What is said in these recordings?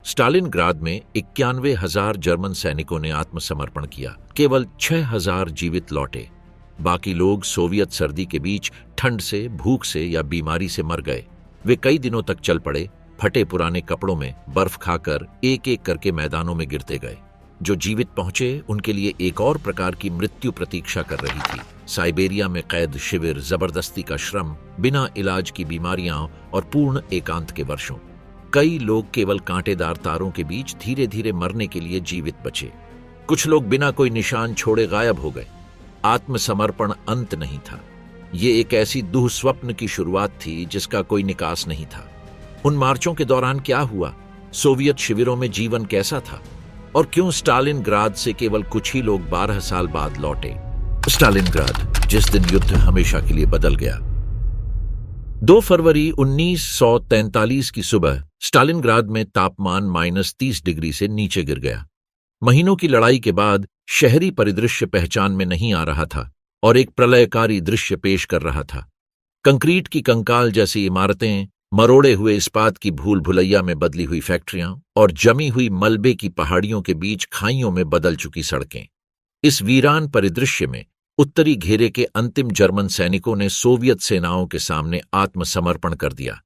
Stalingrad में 91,000 German सैनिकों ने आत्मसमर्पण किया। केवल 6,000 जीवित लौटे। बाकी लोग सोवियत सर्दी के बीच ठंड से, भूख से या बीमारी से मर गए। वे कई दिनों तक चल पड़े, फटे पुराने कपड़ों में बर्फ खाकर एक एक करके मैदानों में गिरते गए। जो जीवित पहुंचे उनके लिए एक और प्रकार की मृत्यु प्रतीक्षा कर रही थी। साइबेरिया में कैद शिविर, जबरदस्ती का श्रम, बिना इलाज की बीमारियां और पूर्ण एकांत के वर्षों। कई लोग केवल कांटेदार तारों के बीच धीरे धीरे मरने के लिए जीवित बचे। कुछ लोग बिना कोई निशान छोड़े गायब हो गए। आत्मसमर्पण अंत नहीं था, ये एक ऐसी दुःस्वप्न की शुरुआत थी जिसका कोई निकास नहीं था। उन मार्चों के दौरान क्या हुआ, सोवियत शिविरों में जीवन कैसा था, और क्यों स्टालिनग्राद से केवल कुछ ही लोग 12 साल बाद लौटे। स्टालिनग्राद, जिस दिन युद्ध हमेशा के लिए बदल गया। 2 फरवरी 1943 की सुबह स्टालिनग्राद में तापमान -30 डिग्री से नीचे गिर गया। महीनों की लड़ाई के बाद शहरी परिदृश्य पहचान में नहीं आ रहा था और एक प्रलयकारी दृश्य पेश कर रहा था। कंक्रीट की कंकाल जैसी इमारतें, मरोड़े हुए इस्पात की भूल भुलैया में बदली हुई फैक्ट्रियां और जमी हुई मलबे की पहाड़ियों के बीच खाइयों में बदल चुकी सड़कें। इस वीरान परिदृश्य में उत्तरी घेरे के अंतिम जर्मन सैनिकों ने सोवियत सेनाओं के सामने आत्मसमर्पण कर दिया,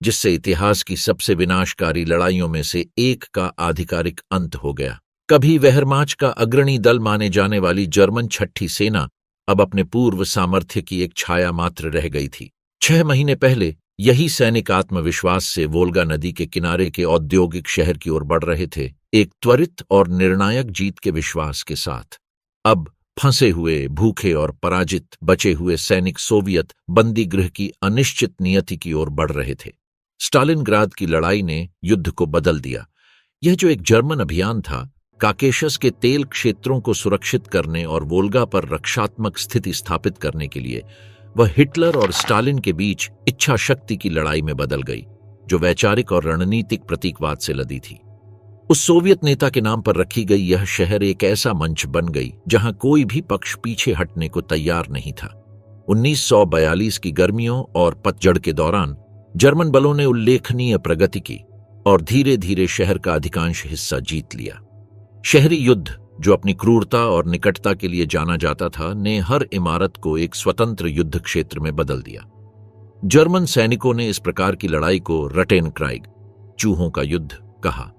जिससे इतिहास की सबसे विनाशकारी लड़ाइयों में से एक का आधिकारिक अंत हो गया। कभी वेहरमाच का अग्रणी दल माने जाने वाली जर्मन छठी सेना अब अपने पूर्व सामर्थ्य की एक छाया मात्र रह गई थी। 6 महीने पहले यही सैनिक आत्मविश्वास से वोल्गा नदी के किनारे के औद्योगिक शहर की ओर बढ़ रहे थे, एक त्वरित और निर्णायक जीत के विश्वास के साथ। अब फंसे हुए, भूखे और पराजित बचे हुए सैनिक सोवियत बंदी गृह की अनिश्चित नियति की ओर बढ़ रहे थे। स्टालिनग्राद की लड़ाई ने युद्ध को बदल दिया। यह जो एक जर्मन अभियान था, काकेशस के तेल क्षेत्रों को सुरक्षित करने और वोल्गा पर रक्षात्मक स्थिति स्थापित करने के लिए, वह हिटलर और स्टालिन के बीच इच्छा शक्ति की लड़ाई में बदल गई, जो वैचारिक और रणनीतिक प्रतीकवाद से लदी थी। उस सोवियत नेता के नाम पर रखी गई यह शहर एक ऐसा मंच बन गई जहां कोई भी पक्ष पीछे हटने को तैयार नहीं था। 1942 की गर्मियों और पतझड़ के दौरान जर्मन बलों ने उल्लेखनीय प्रगति की और धीरे धीरे शहर का अधिकांश हिस्सा जीत लिया। शहरी युद्ध, जो अपनी क्रूरता और निकटता के लिए जाना जाता था, ने हर इमारत को एक स्वतंत्र युद्ध क्षेत्र में बदल दिया। जर्मन सैनिकों ने इस प्रकार की लड़ाई को रटेनक्राइग, चूहों का युद्ध, कहा।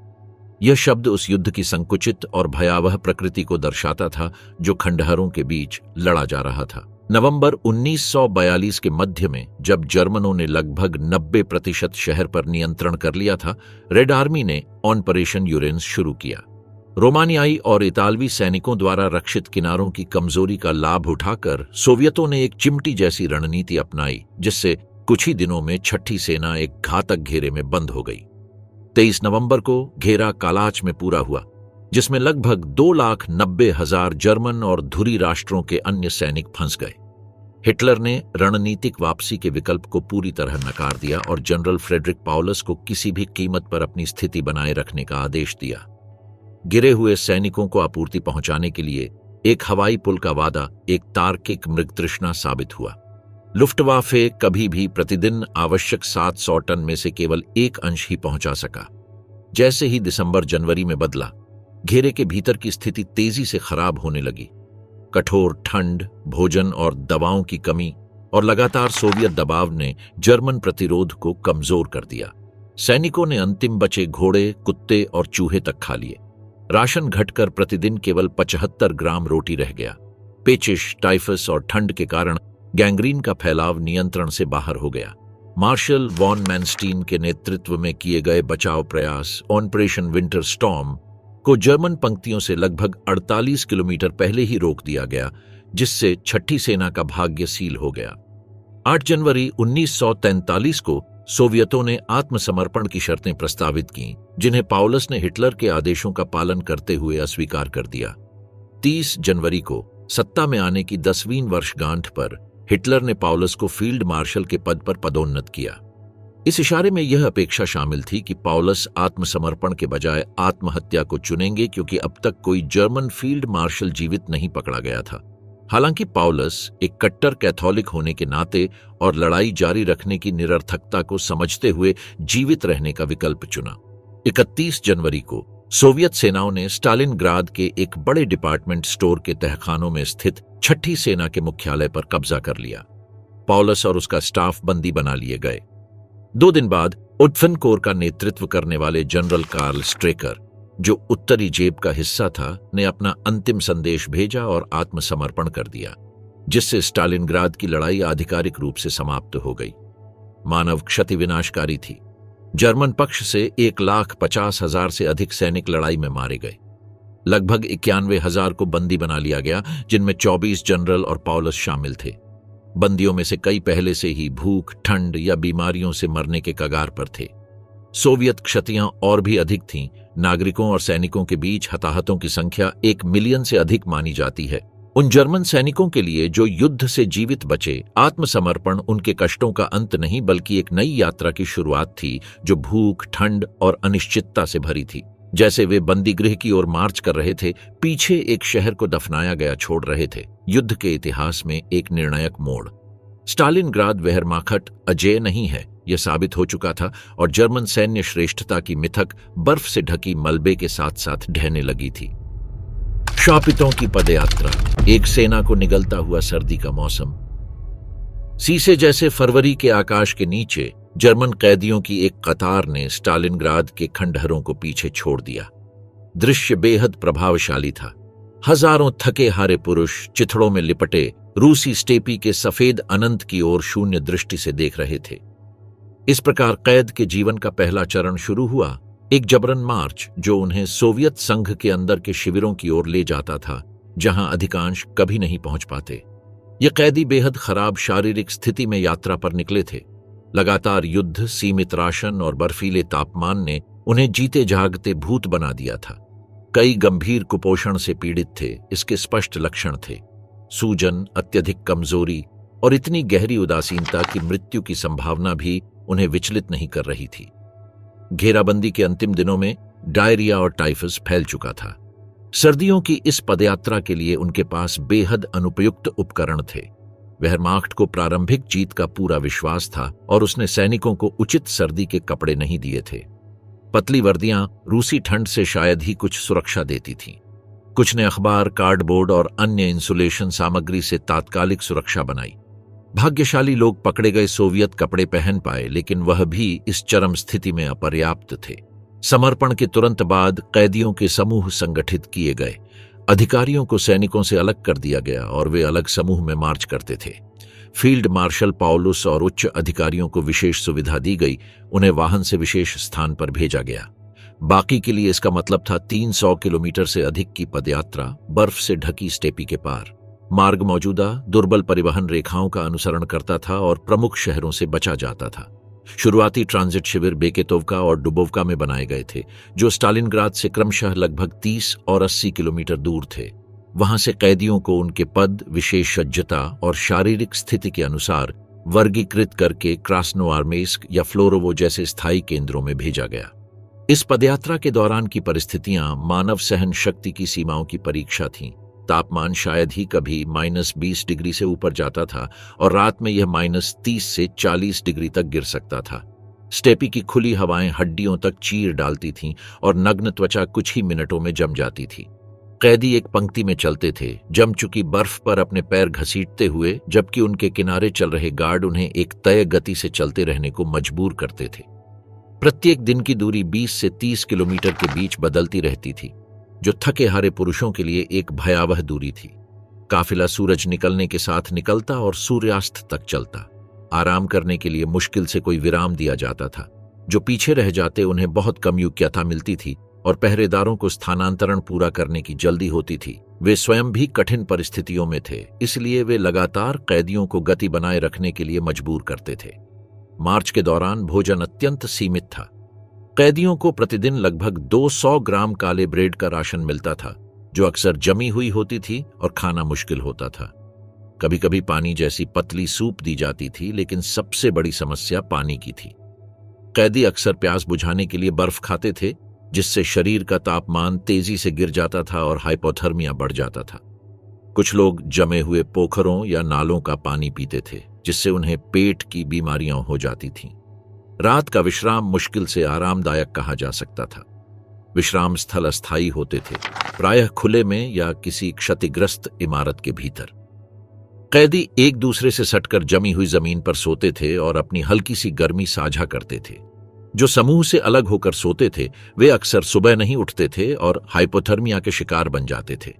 यह शब्द उस युद्ध की संकुचित और भयावह प्रकृति को दर्शाता था जो खंडहरों के बीच लड़ा जा रहा था। नवंबर 1942 के मध्य में, जब जर्मनों ने लगभग 90% शहर पर नियंत्रण कर लिया था, रेड आर्मी ने ऑपरेशन यूरेंस शुरू किया। रोमानियाई और इतालवी सैनिकों द्वारा रक्षित किनारों की कमजोरी का लाभ उठाकर सोवियतों ने एक चिमटी जैसी रणनीति अपनाई, जिससे कुछ ही दिनों में छठी सेना एक घातक घेरे में बंद हो गई। 23 नवंबर को घेरा कालाच में पूरा हुआ, जिसमें लगभग 2,90,000 जर्मन और धुरी राष्ट्रों के अन्य सैनिक फंस गए। हिटलर ने रणनीतिक वापसी के विकल्प को पूरी तरह नकार दिया और जनरल फ्रेडरिक पाउलस को किसी भी कीमत पर अपनी स्थिति बनाए रखने का आदेश दिया। गिरे हुए सैनिकों को आपूर्ति पहुंचाने के लिए एक हवाई पुल का वादा एक तार्किक मृगतृष्णा साबित हुआ। लुफ्टवाफे कभी भी प्रतिदिन आवश्यक 700 टन में से केवल 1 अंश ही पहुंचा सका। जैसे ही दिसंबर जनवरी में बदला, घेरे के भीतर की स्थिति तेजी से खराब होने लगी। कठोर ठंड, भोजन और दवाओं की कमी और लगातार सोवियत दबाव ने जर्मन प्रतिरोध को कमजोर कर दिया। सैनिकों ने अंतिम बचे घोड़े, कुत्ते और चूहे तक खा लिए। राशन घटकर प्रतिदिन केवल 75 ग्राम रोटी रह गया। पेचिश, टाइफस और ठंड के कारण गैंग्रीन का फैलाव नियंत्रण से बाहर हो गया। मार्शल वॉन मैनस्टीन के नेतृत्व में किए गए बचाव प्रयास ऑपरेशन विंटर स्टॉर्म को जर्मन पंक्तियों से लगभग 48 किलोमीटर पहले ही रोक दिया गया, जिससे छठी सेना का भाग्य सील हो गया। 8 जनवरी 1943 को सोवियतों ने आत्मसमर्पण की शर्तें प्रस्तावित की, जिन्हें पाउलस ने हिटलर के आदेशों का पालन करते हुए अस्वीकार कर दिया। 30 जनवरी को सत्ता में आने की 10वीं वर्षगांठ पर हिटलर ने पाउलस को फील्ड मार्शल के पद पर पदोन्नत किया। इस इशारे में यह अपेक्षा शामिल थी कि पाउलस आत्मसमर्पण के बजाय आत्महत्या को चुनेंगे, क्योंकि अब तक कोई जर्मन फील्ड मार्शल जीवित नहीं पकड़ा गया था। हालांकि पाउलस एक कट्टर कैथोलिक होने के नाते और लड़ाई जारी रखने की निरर्थकता को समझते हुए जीवित रहने का विकल्प चुना। 31 जनवरी को सोवियत सेनाओं ने स्टालिनग्राद के एक बड़े डिपार्टमेंट स्टोर के तहखानों में स्थित छठी सेना के मुख्यालय पर कब्जा कर लिया। पॉलस और उसका स्टाफ बंदी बना लिए गए। 2 दिन बाद उड्फन कोर का नेतृत्व करने वाले जनरल कार्ल स्ट्रेकर, जो उत्तरी जेब का हिस्सा था, ने अपना अंतिम संदेश भेजा और आत्मसमर्पण कर दिया, जिससे स्टालिनग्राद की लड़ाई आधिकारिक रूप से समाप्त हो गई। मानव क्षति विनाशकारी थी। जर्मन पक्ष से 1,50,000 से अधिक सैनिक लड़ाई में मारे गए। लगभग 91,000 को बंदी बना लिया गया, जिनमें 24 जनरल और पॉलस शामिल थे। बंदियों में से कई पहले से ही भूख, ठंड या बीमारियों से मरने के कगार पर थे। सोवियत क्षतियां और भी अधिक थीं। नागरिकों और सैनिकों के बीच हताहतों की संख्या 1 मिलियन से अधिक मानी जाती है। उन जर्मन सैनिकों के लिए जो युद्ध से जीवित बचे, आत्मसमर्पण उनके कष्टों का अंत नहीं बल्कि एक नई यात्रा की शुरुआत थी, जो भूख, ठंड और अनिश्चितता से भरी थी। जैसे वे बंदीगृह की ओर मार्च कर रहे थे, पीछे एक शहर को दफनाया गया छोड़ रहे थे। युद्ध के इतिहास में एक निर्णायक मोड़। स्टालिनग्राद वेहरमाख्ट अजेय नहीं है, यह साबित हो चुका था, और जर्मन सैन्य श्रेष्ठता की मिथक बर्फ से ढकी मलबे के साथ साथ ढहने लगी थी। शापितों की पदयात्रा, एक सेना को निगलता हुआ सर्दी का मौसम। शीशे जैसे फरवरी के आकाश के नीचे जर्मन कैदियों की एक कतार ने स्टालिनग्राद के खंडहरों को पीछे छोड़ दिया। दृश्य बेहद प्रभावशाली था। हजारों थके हारे पुरुष चिथड़ों में लिपटे रूसी स्टेपी के सफेद अनंत की ओर शून्य दृष्टि से देख रहे थे। इस प्रकार कैद के जीवन का पहला चरण शुरू हुआ, एक जबरन मार्च जो उन्हें सोवियत संघ के अंदर के शिविरों की ओर ले जाता था, जहां अधिकांश कभी नहीं पहुंच पाते। ये कैदी बेहद खराब शारीरिक स्थिति में यात्रा पर निकले थे। लगातार युद्ध, सीमित राशन और बर्फीले तापमान ने उन्हें जीते जागते भूत बना दिया था। कई गंभीर कुपोषण से पीड़ित थे। इसके स्पष्ट लक्षण थे: सूजन, अत्यधिक कमजोरी और इतनी गहरी उदासीनता कि मृत्यु की संभावना भी उन्हें विचलित नहीं कर रही थी। घेराबंदी के अंतिम दिनों में डायरिया और टाइफस फैल चुका था। सर्दियों की इस पदयात्रा के लिए उनके पास बेहद अनुपयुक्त उपकरण थे। वेहरमाख्ट को प्रारंभिक जीत का पूरा विश्वास था और उसने सैनिकों को उचित सर्दी के कपड़े नहीं दिए थे। पतली वर्दियां रूसी ठंड से शायद ही कुछ सुरक्षा देती थीं। कुछ ने अखबार, कार्डबोर्ड और अन्य इंसुलेशन सामग्री से तात्कालिक सुरक्षा बनाई। भाग्यशाली लोग पकड़े गए सोवियत कपड़े पहन पाए, लेकिन वह भी इस चरम स्थिति में अपर्याप्त थे। समर्पण के तुरंत बाद कैदियों के समूह संगठित किए गए। अधिकारियों को सैनिकों से अलग कर दिया गया और वे अलग समूह में मार्च करते थे। फील्ड मार्शल पॉलुस और उच्च अधिकारियों को विशेष सुविधा दी गई। उन्हें वाहन से विशेष स्थान पर भेजा गया। बाकी के लिए इसका मतलब था 300 किलोमीटर से अधिक की पदयात्रा बर्फ से ढकी स्टेपी के पार। मार्ग मौजूदा दुर्बल परिवहन रेखाओं का अनुसरण करता था और प्रमुख शहरों से बचा जाता था। शुरुआती ट्रांजिट शिविर बेकेतोवका और डुबोवका में बनाए गए थे, जो स्टालिनग्राद से क्रमशः लगभग 30 और 80 किलोमीटर दूर थे। वहां से कैदियों को उनके पद, विशेषज्ञता और शारीरिक स्थिति के अनुसार वर्गीकृत करके क्रास्नोआर्मेस्क या फ्लोरोवो जैसे स्थायी केंद्रों में भेजा गया। इस पदयात्रा के दौरान की परिस्थितियां मानव सहन शक्ति की सीमाओं की परीक्षा थीं। तापमान शायद ही कभी -20 डिग्री से ऊपर जाता था और रात में यह -30 से 40 डिग्री तक गिर सकता था। स्टेपी की खुली हवाएं हड्डियों तक चीर डालती थीं और नग्न त्वचा कुछ ही मिनटों में जम जाती थी। कैदी एक पंक्ति में चलते थे, जम चुकी बर्फ पर अपने पैर घसीटते हुए, जबकि उनके किनारे चल रहे गार्ड उन्हें एक तय गति से चलते रहने को मजबूर करते थे। प्रत्येक दिन की दूरी 20 से 30 किलोमीटर के बीच बदलती रहती थी, जो थके हारे पुरुषों के लिए एक भयावह दूरी थी। काफिला सूरज निकलने के साथ निकलता और सूर्यास्त तक चलता। आराम करने के लिए मुश्किल से कोई विराम दिया जाता था। जो पीछे रह जाते उन्हें बहुत कम योग्यता मिलती थी और पहरेदारों को स्थानांतरण पूरा करने की जल्दी होती थी। वे स्वयं भी कठिन परिस्थितियों में थे, इसलिए वे लगातार कैदियों को गति बनाए रखने के लिए मजबूर करते थे। मार्च के दौरान भोजन अत्यंत सीमित था। कैदियों को प्रतिदिन लगभग 200 ग्राम काले ब्रेड का राशन मिलता था, जो अक्सर जमी हुई होती थी और खाना मुश्किल होता था। कभी कभी पानी जैसी पतली सूप दी जाती थी, लेकिन सबसे बड़ी समस्या पानी की थी। कैदी अक्सर प्यास बुझाने के लिए बर्फ खाते थे, जिससे शरीर का तापमान तेजी से गिर जाता था और हाइपोथर्मिया बढ़ जाता था। कुछ लोग जमे हुए पोखरों या नालों का पानी पीते थे, जिससे उन्हें पेट की बीमारियां हो जाती थीं। रात का विश्राम मुश्किल से आरामदायक कहा जा सकता था। विश्राम स्थल अस्थायी होते थे, प्रायः खुले में या किसी क्षतिग्रस्त इमारत के भीतर। कैदी एक दूसरे से सटकर जमी हुई जमीन पर सोते थे और अपनी हल्की सी गर्मी साझा करते थे। जो समूह से अलग होकर सोते थे वे अक्सर सुबह नहीं उठते थे और हाइपोथर्मिया के शिकार बन जाते थे।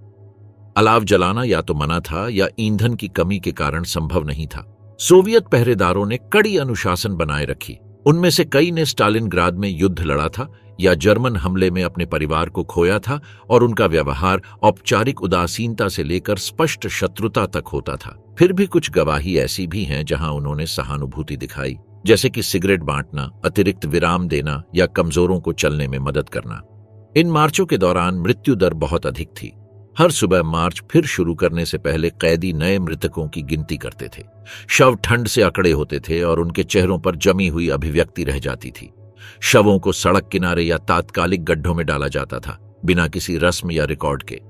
अलाव जलाना या तो मना था या ईंधन की कमी के कारण संभव नहीं था। सोवियत पहरेदारों ने कड़ी अनुशासन बनाए रखी। उनमें से कई ने स्टालिनग्राद में युद्ध लड़ा था या जर्मन हमले में अपने परिवार को खोया था और उनका व्यवहार औपचारिक उदासीनता से लेकर स्पष्ट शत्रुता तक होता था। फिर भी कुछ गवाही ऐसी भी हैं जहां उन्होंने सहानुभूति दिखाई, जैसे कि सिगरेट बांटना, अतिरिक्त विराम देना या कमजोरों को चलने में मदद करना। इन मार्चों के दौरान मृत्यु दर बहुत अधिक थी। हर सुबह मार्च फिर शुरू करने से पहले कैदी नए मृतकों की गिनती करते थे। शव ठंड से अकड़े होते थे और उनके चेहरों पर जमी हुई अभिव्यक्ति रह जाती थी। शवों को सड़क किनारे या तात्कालिक गड्ढों में डाला जाता था, बिना किसी रस्म या रिकॉर्ड के।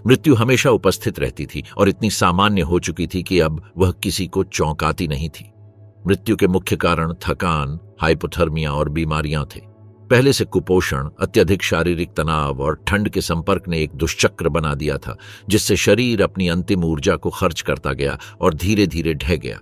मृत्यु हमेशा उपस्थित रहती थी और इतनी सामान्य हो चुकी थी कि अब वह किसी को चौंकाती नहीं थी। मृत्यु के मुख्य कारण थकान, हाइपोथर्मिया और बीमारियां थे। पहले से कुपोषण, अत्यधिक शारीरिक तनाव और ठंड के संपर्क ने एक दुष्चक्र बना दिया था, जिससे शरीर अपनी अंतिम ऊर्जा को खर्च करता गया और धीरे धीरे ढह गया।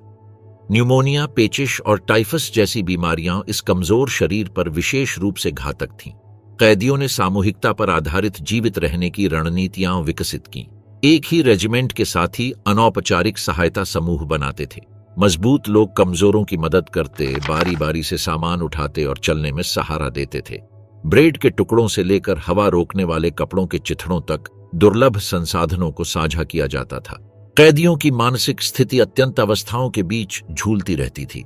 न्यूमोनिया, पेचिश और टाइफस जैसी बीमारियां इस कमजोर शरीर पर विशेष रूप से घातक थीं। कैदियों ने सामूहिकता पर आधारित जीवित रहने की रणनीतियां विकसित की। एक ही रेजिमेंट के साथ ही अनौपचारिक सहायता समूह बनाते थे। मजबूत लोग कमजोरों की मदद करते, बारी बारी से सामान उठाते और चलने में सहारा देते थे। ब्रेड के टुकड़ों से लेकर हवा रोकने वाले कपड़ों के चिथड़ों तक दुर्लभ संसाधनों को साझा किया जाता था। कैदियों की मानसिक स्थिति अत्यंत अवस्थाओं के बीच झूलती रहती थी।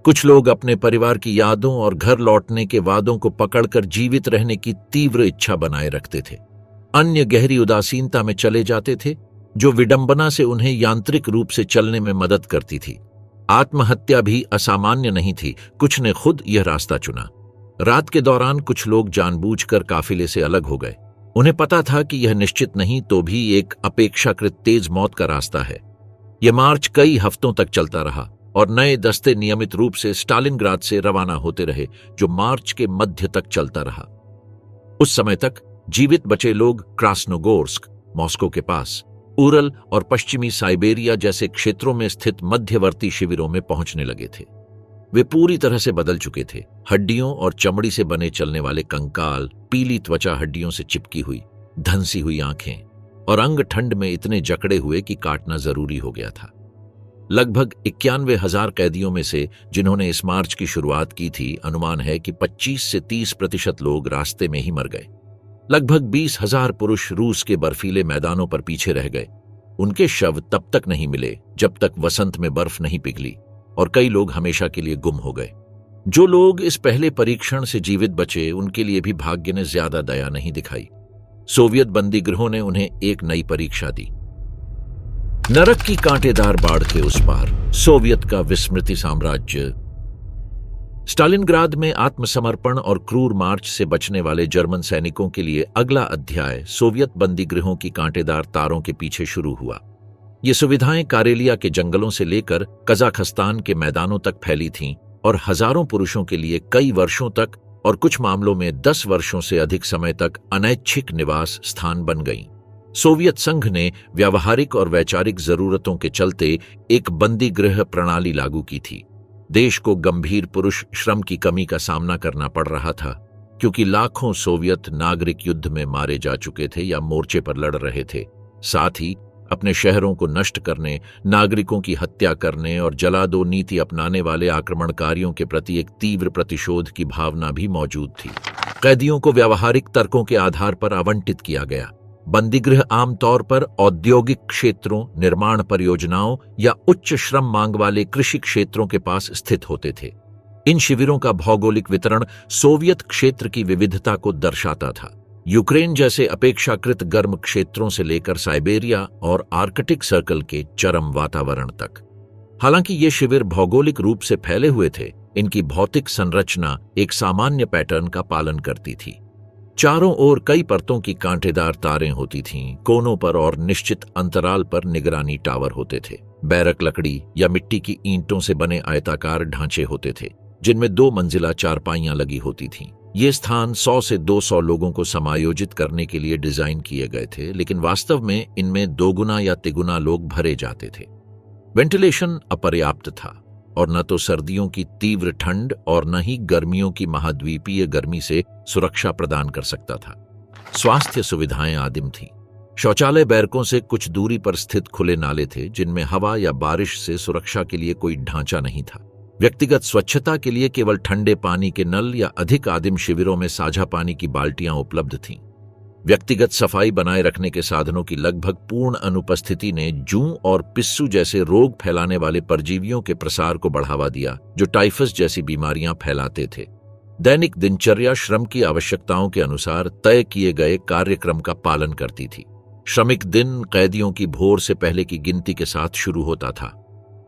कुछ लोग अपने परिवार की यादों और घर लौटने के वादों को पकड़कर जीवित रहने की तीव्र इच्छा बनाए रखते थे। अन्य गहरी उदासीनता में चले जाते थे, जो विडंबना से उन्हें यांत्रिक रूप से चलने में मदद करती थी। आत्महत्या भी असामान्य नहीं थी। कुछ ने खुद यह रास्ता चुना। रात के दौरान कुछ लोग जानबूझकर काफिले से अलग हो गए। उन्हें पता था कि यह निश्चित नहीं तो भी एक अपेक्षाकृत तेज मौत का रास्ता है। यह मार्च कई हफ्तों तक चलता रहा और नए दस्ते नियमित रूप से स्टालिनग्राद से रवाना होते रहे, जो मार्च के मध्य तक चलता रहा। उस समय तक जीवित बचे लोग क्रास्नोगोर्स्क, मॉस्को के पास, उरल और पश्चिमी साइबेरिया जैसे क्षेत्रों में स्थित मध्यवर्ती शिविरों में पहुंचने लगे थे। वे पूरी तरह से बदल चुके थे। हड्डियों और चमड़ी से बने चलने वाले कंकाल, पीली त्वचा हड्डियों से चिपकी हुई, धंसी हुई आंखें और अंग ठंड में इतने जकड़े हुए कि काटना जरूरी हो गया था। लगभग 91,000 कैदियों में से जिन्होंने इस मार्च की शुरुआत की थी, अनुमान है कि 25 से 30% लोग रास्ते में ही मर गए। लगभग 20,000 पुरुष रूस के बर्फीले मैदानों पर पीछे रह गए। उनके शव तब तक नहीं मिले जब तक वसंत में बर्फ नहीं पिघली, और कई लोग हमेशा के लिए गुम हो गए। जो लोग इस पहले परीक्षण से जीवित बचे, उनके लिए भी भाग्य ने ज्यादा दया नहीं दिखाई। सोवियत बंदी गृहों ने उन्हें एक नई परीक्षा दी। नरक की कांटेदार बाढ़ के उस पार, सोवियत का विस्मृति साम्राज्य। स्टालिनग्राद में आत्मसमर्पण और क्रूर मार्च से बचने वाले जर्मन सैनिकों के लिए अगला अध्याय सोवियत बंदीगृहों की कांटेदार तारों के पीछे शुरू हुआ। ये सुविधाएं कारेलिया के जंगलों से लेकर कजाखस्तान के मैदानों तक फैली थीं और हजारों पुरुषों के लिए कई वर्षों तक और कुछ मामलों में 10 वर्षों से अधिक समय तक अनैच्छिक निवास स्थान बन गईं। सोवियत संघ ने व्यावहारिक और वैचारिक जरूरतों के चलते एक बंदीगृह प्रणाली लागू की थी। देश को गंभीर पुरुष श्रम की कमी का सामना करना पड़ रहा था, क्योंकि लाखों सोवियत नागरिक युद्ध में मारे जा चुके थे या मोर्चे पर लड़ रहे थे। साथ ही अपने शहरों को नष्ट करने, नागरिकों की हत्या करने और जला दो नीति अपनाने वाले आक्रमणकारियों के प्रति एक तीव्र प्रतिशोध की भावना भी मौजूद थी। कैदियों को व्यावहारिक तर्कों के आधार पर आवंटित किया गया। बंदीगृह आमतौर पर औद्योगिक क्षेत्रों, निर्माण परियोजनाओं या उच्च श्रम मांग वाले कृषि क्षेत्रों के पास स्थित होते थे। इन शिविरों का भौगोलिक वितरण सोवियत क्षेत्र की विविधता को दर्शाता था। यूक्रेन जैसे अपेक्षाकृत गर्म क्षेत्रों से लेकर साइबेरिया और आर्कटिक सर्कल के चरम वातावरण तक। हालांकि ये शिविर भौगोलिक रूप से फैले हुए थे, इनकी भौतिक संरचना एक सामान्य पैटर्न का पालन करती थी। चारों ओर कई परतों की कांटेदार तारें होती थीं। कोनों पर और निश्चित अंतराल पर निगरानी टावर होते थे। बैरक लकड़ी या मिट्टी की ईंटों से बने आयताकार ढांचे होते थे। जिनमें 2 मंजिला चारपाइयां लगी होती थीं। ये स्थान 100 से 200 लोगों को समायोजित करने के लिए डिजाइन किए गए थे, लेकिन वास्तव में इनमें दोगुना या तिगुना लोग भरे जाते थे। वेंटिलेशन अपर्याप्त था और न तो सर्दियों की तीव्र ठंड और न ही गर्मियों की महाद्वीपीय गर्मी से सुरक्षा प्रदान कर सकता था। स्वास्थ्य सुविधाएं आदिम थीं। शौचालय बैरकों से कुछ दूरी पर स्थित खुले नाले थे, जिनमें हवा या बारिश से सुरक्षा के लिए कोई ढांचा नहीं था। व्यक्तिगत स्वच्छता के लिए केवल ठंडे पानी के नल या अधिक आदिम शिविरों में साझा पानी की बाल्टियां उपलब्ध थीं। व्यक्तिगत सफाई बनाए रखने के साधनों की लगभग पूर्ण अनुपस्थिति ने जूं और पिस्सू जैसे रोग फैलाने वाले परजीवियों के प्रसार को बढ़ावा दिया, जो टाइफस जैसी बीमारियां फैलाते थे। दैनिक दिनचर्या श्रम की आवश्यकताओं के अनुसार तय किए गए कार्यक्रम का पालन करती थी। श्रमिक दिन कैदियों की भोर से पहले की गिनती के साथ शुरू होता था।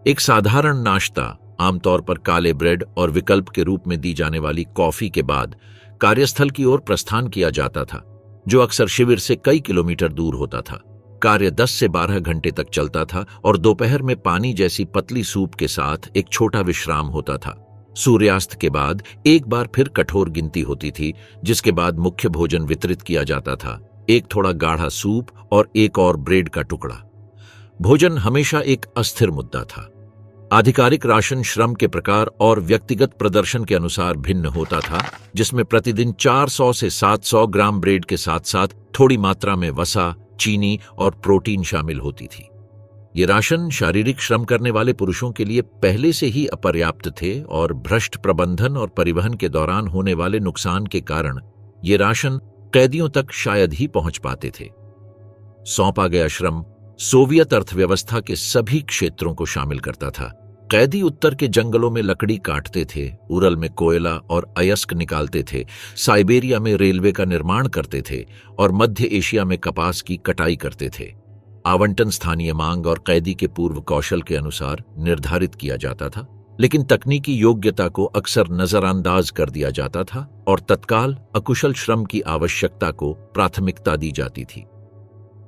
एक साधारण नाश्ता, आमतौर पर काले ब्रेड और विकल्प के रूप में दी जाने वाली कॉफी के बाद कार्यस्थल की ओर प्रस्थान किया जाता था, जो अक्सर शिविर से कई किलोमीटर दूर होता था। कार्य 10 से 12 घंटे तक चलता था और दोपहर में पानी जैसी पतली सूप के साथ एक छोटा विश्राम होता था। सूर्यास्त के बाद एक बार फिर कठोर गिनती होती थी, जिसके बाद मुख्य भोजन वितरित किया जाता था, एक थोड़ा गाढ़ा सूप और एक और ब्रेड का टुकड़ा। भोजन हमेशा एक अस्थिर मुद्दा था। आधिकारिक राशन श्रम के प्रकार और व्यक्तिगत प्रदर्शन के अनुसार भिन्न होता था, जिसमें प्रतिदिन 400 से 700 ग्राम ब्रेड के साथ साथ थोड़ी मात्रा में वसा, चीनी और प्रोटीन शामिल होती थी। ये राशन शारीरिक श्रम करने वाले पुरुषों के लिए पहले से ही अपर्याप्त थे और भ्रष्ट प्रबंधन और परिवहन के दौरान होने वाले नुकसान के कारण ये राशन कैदियों तक शायद ही पहुंच पाते थे। सौंपा गया श्रम सोवियत अर्थव्यवस्था के सभी क्षेत्रों को शामिल करता था। कैदी उत्तर के जंगलों में लकड़ी काटते थे, उरल में कोयला और अयस्क निकालते थे, साइबेरिया में रेलवे का निर्माण करते थे और मध्य एशिया में कपास की कटाई करते थे। आवंटन स्थानीय मांग और कैदी के पूर्व कौशल के अनुसार निर्धारित किया जाता था, लेकिन तकनीकी योग्यता को अक्सर नजरअंदाज कर दिया जाता था और तत्काल अकुशल श्रम की आवश्यकता को प्राथमिकता दी जाती थी।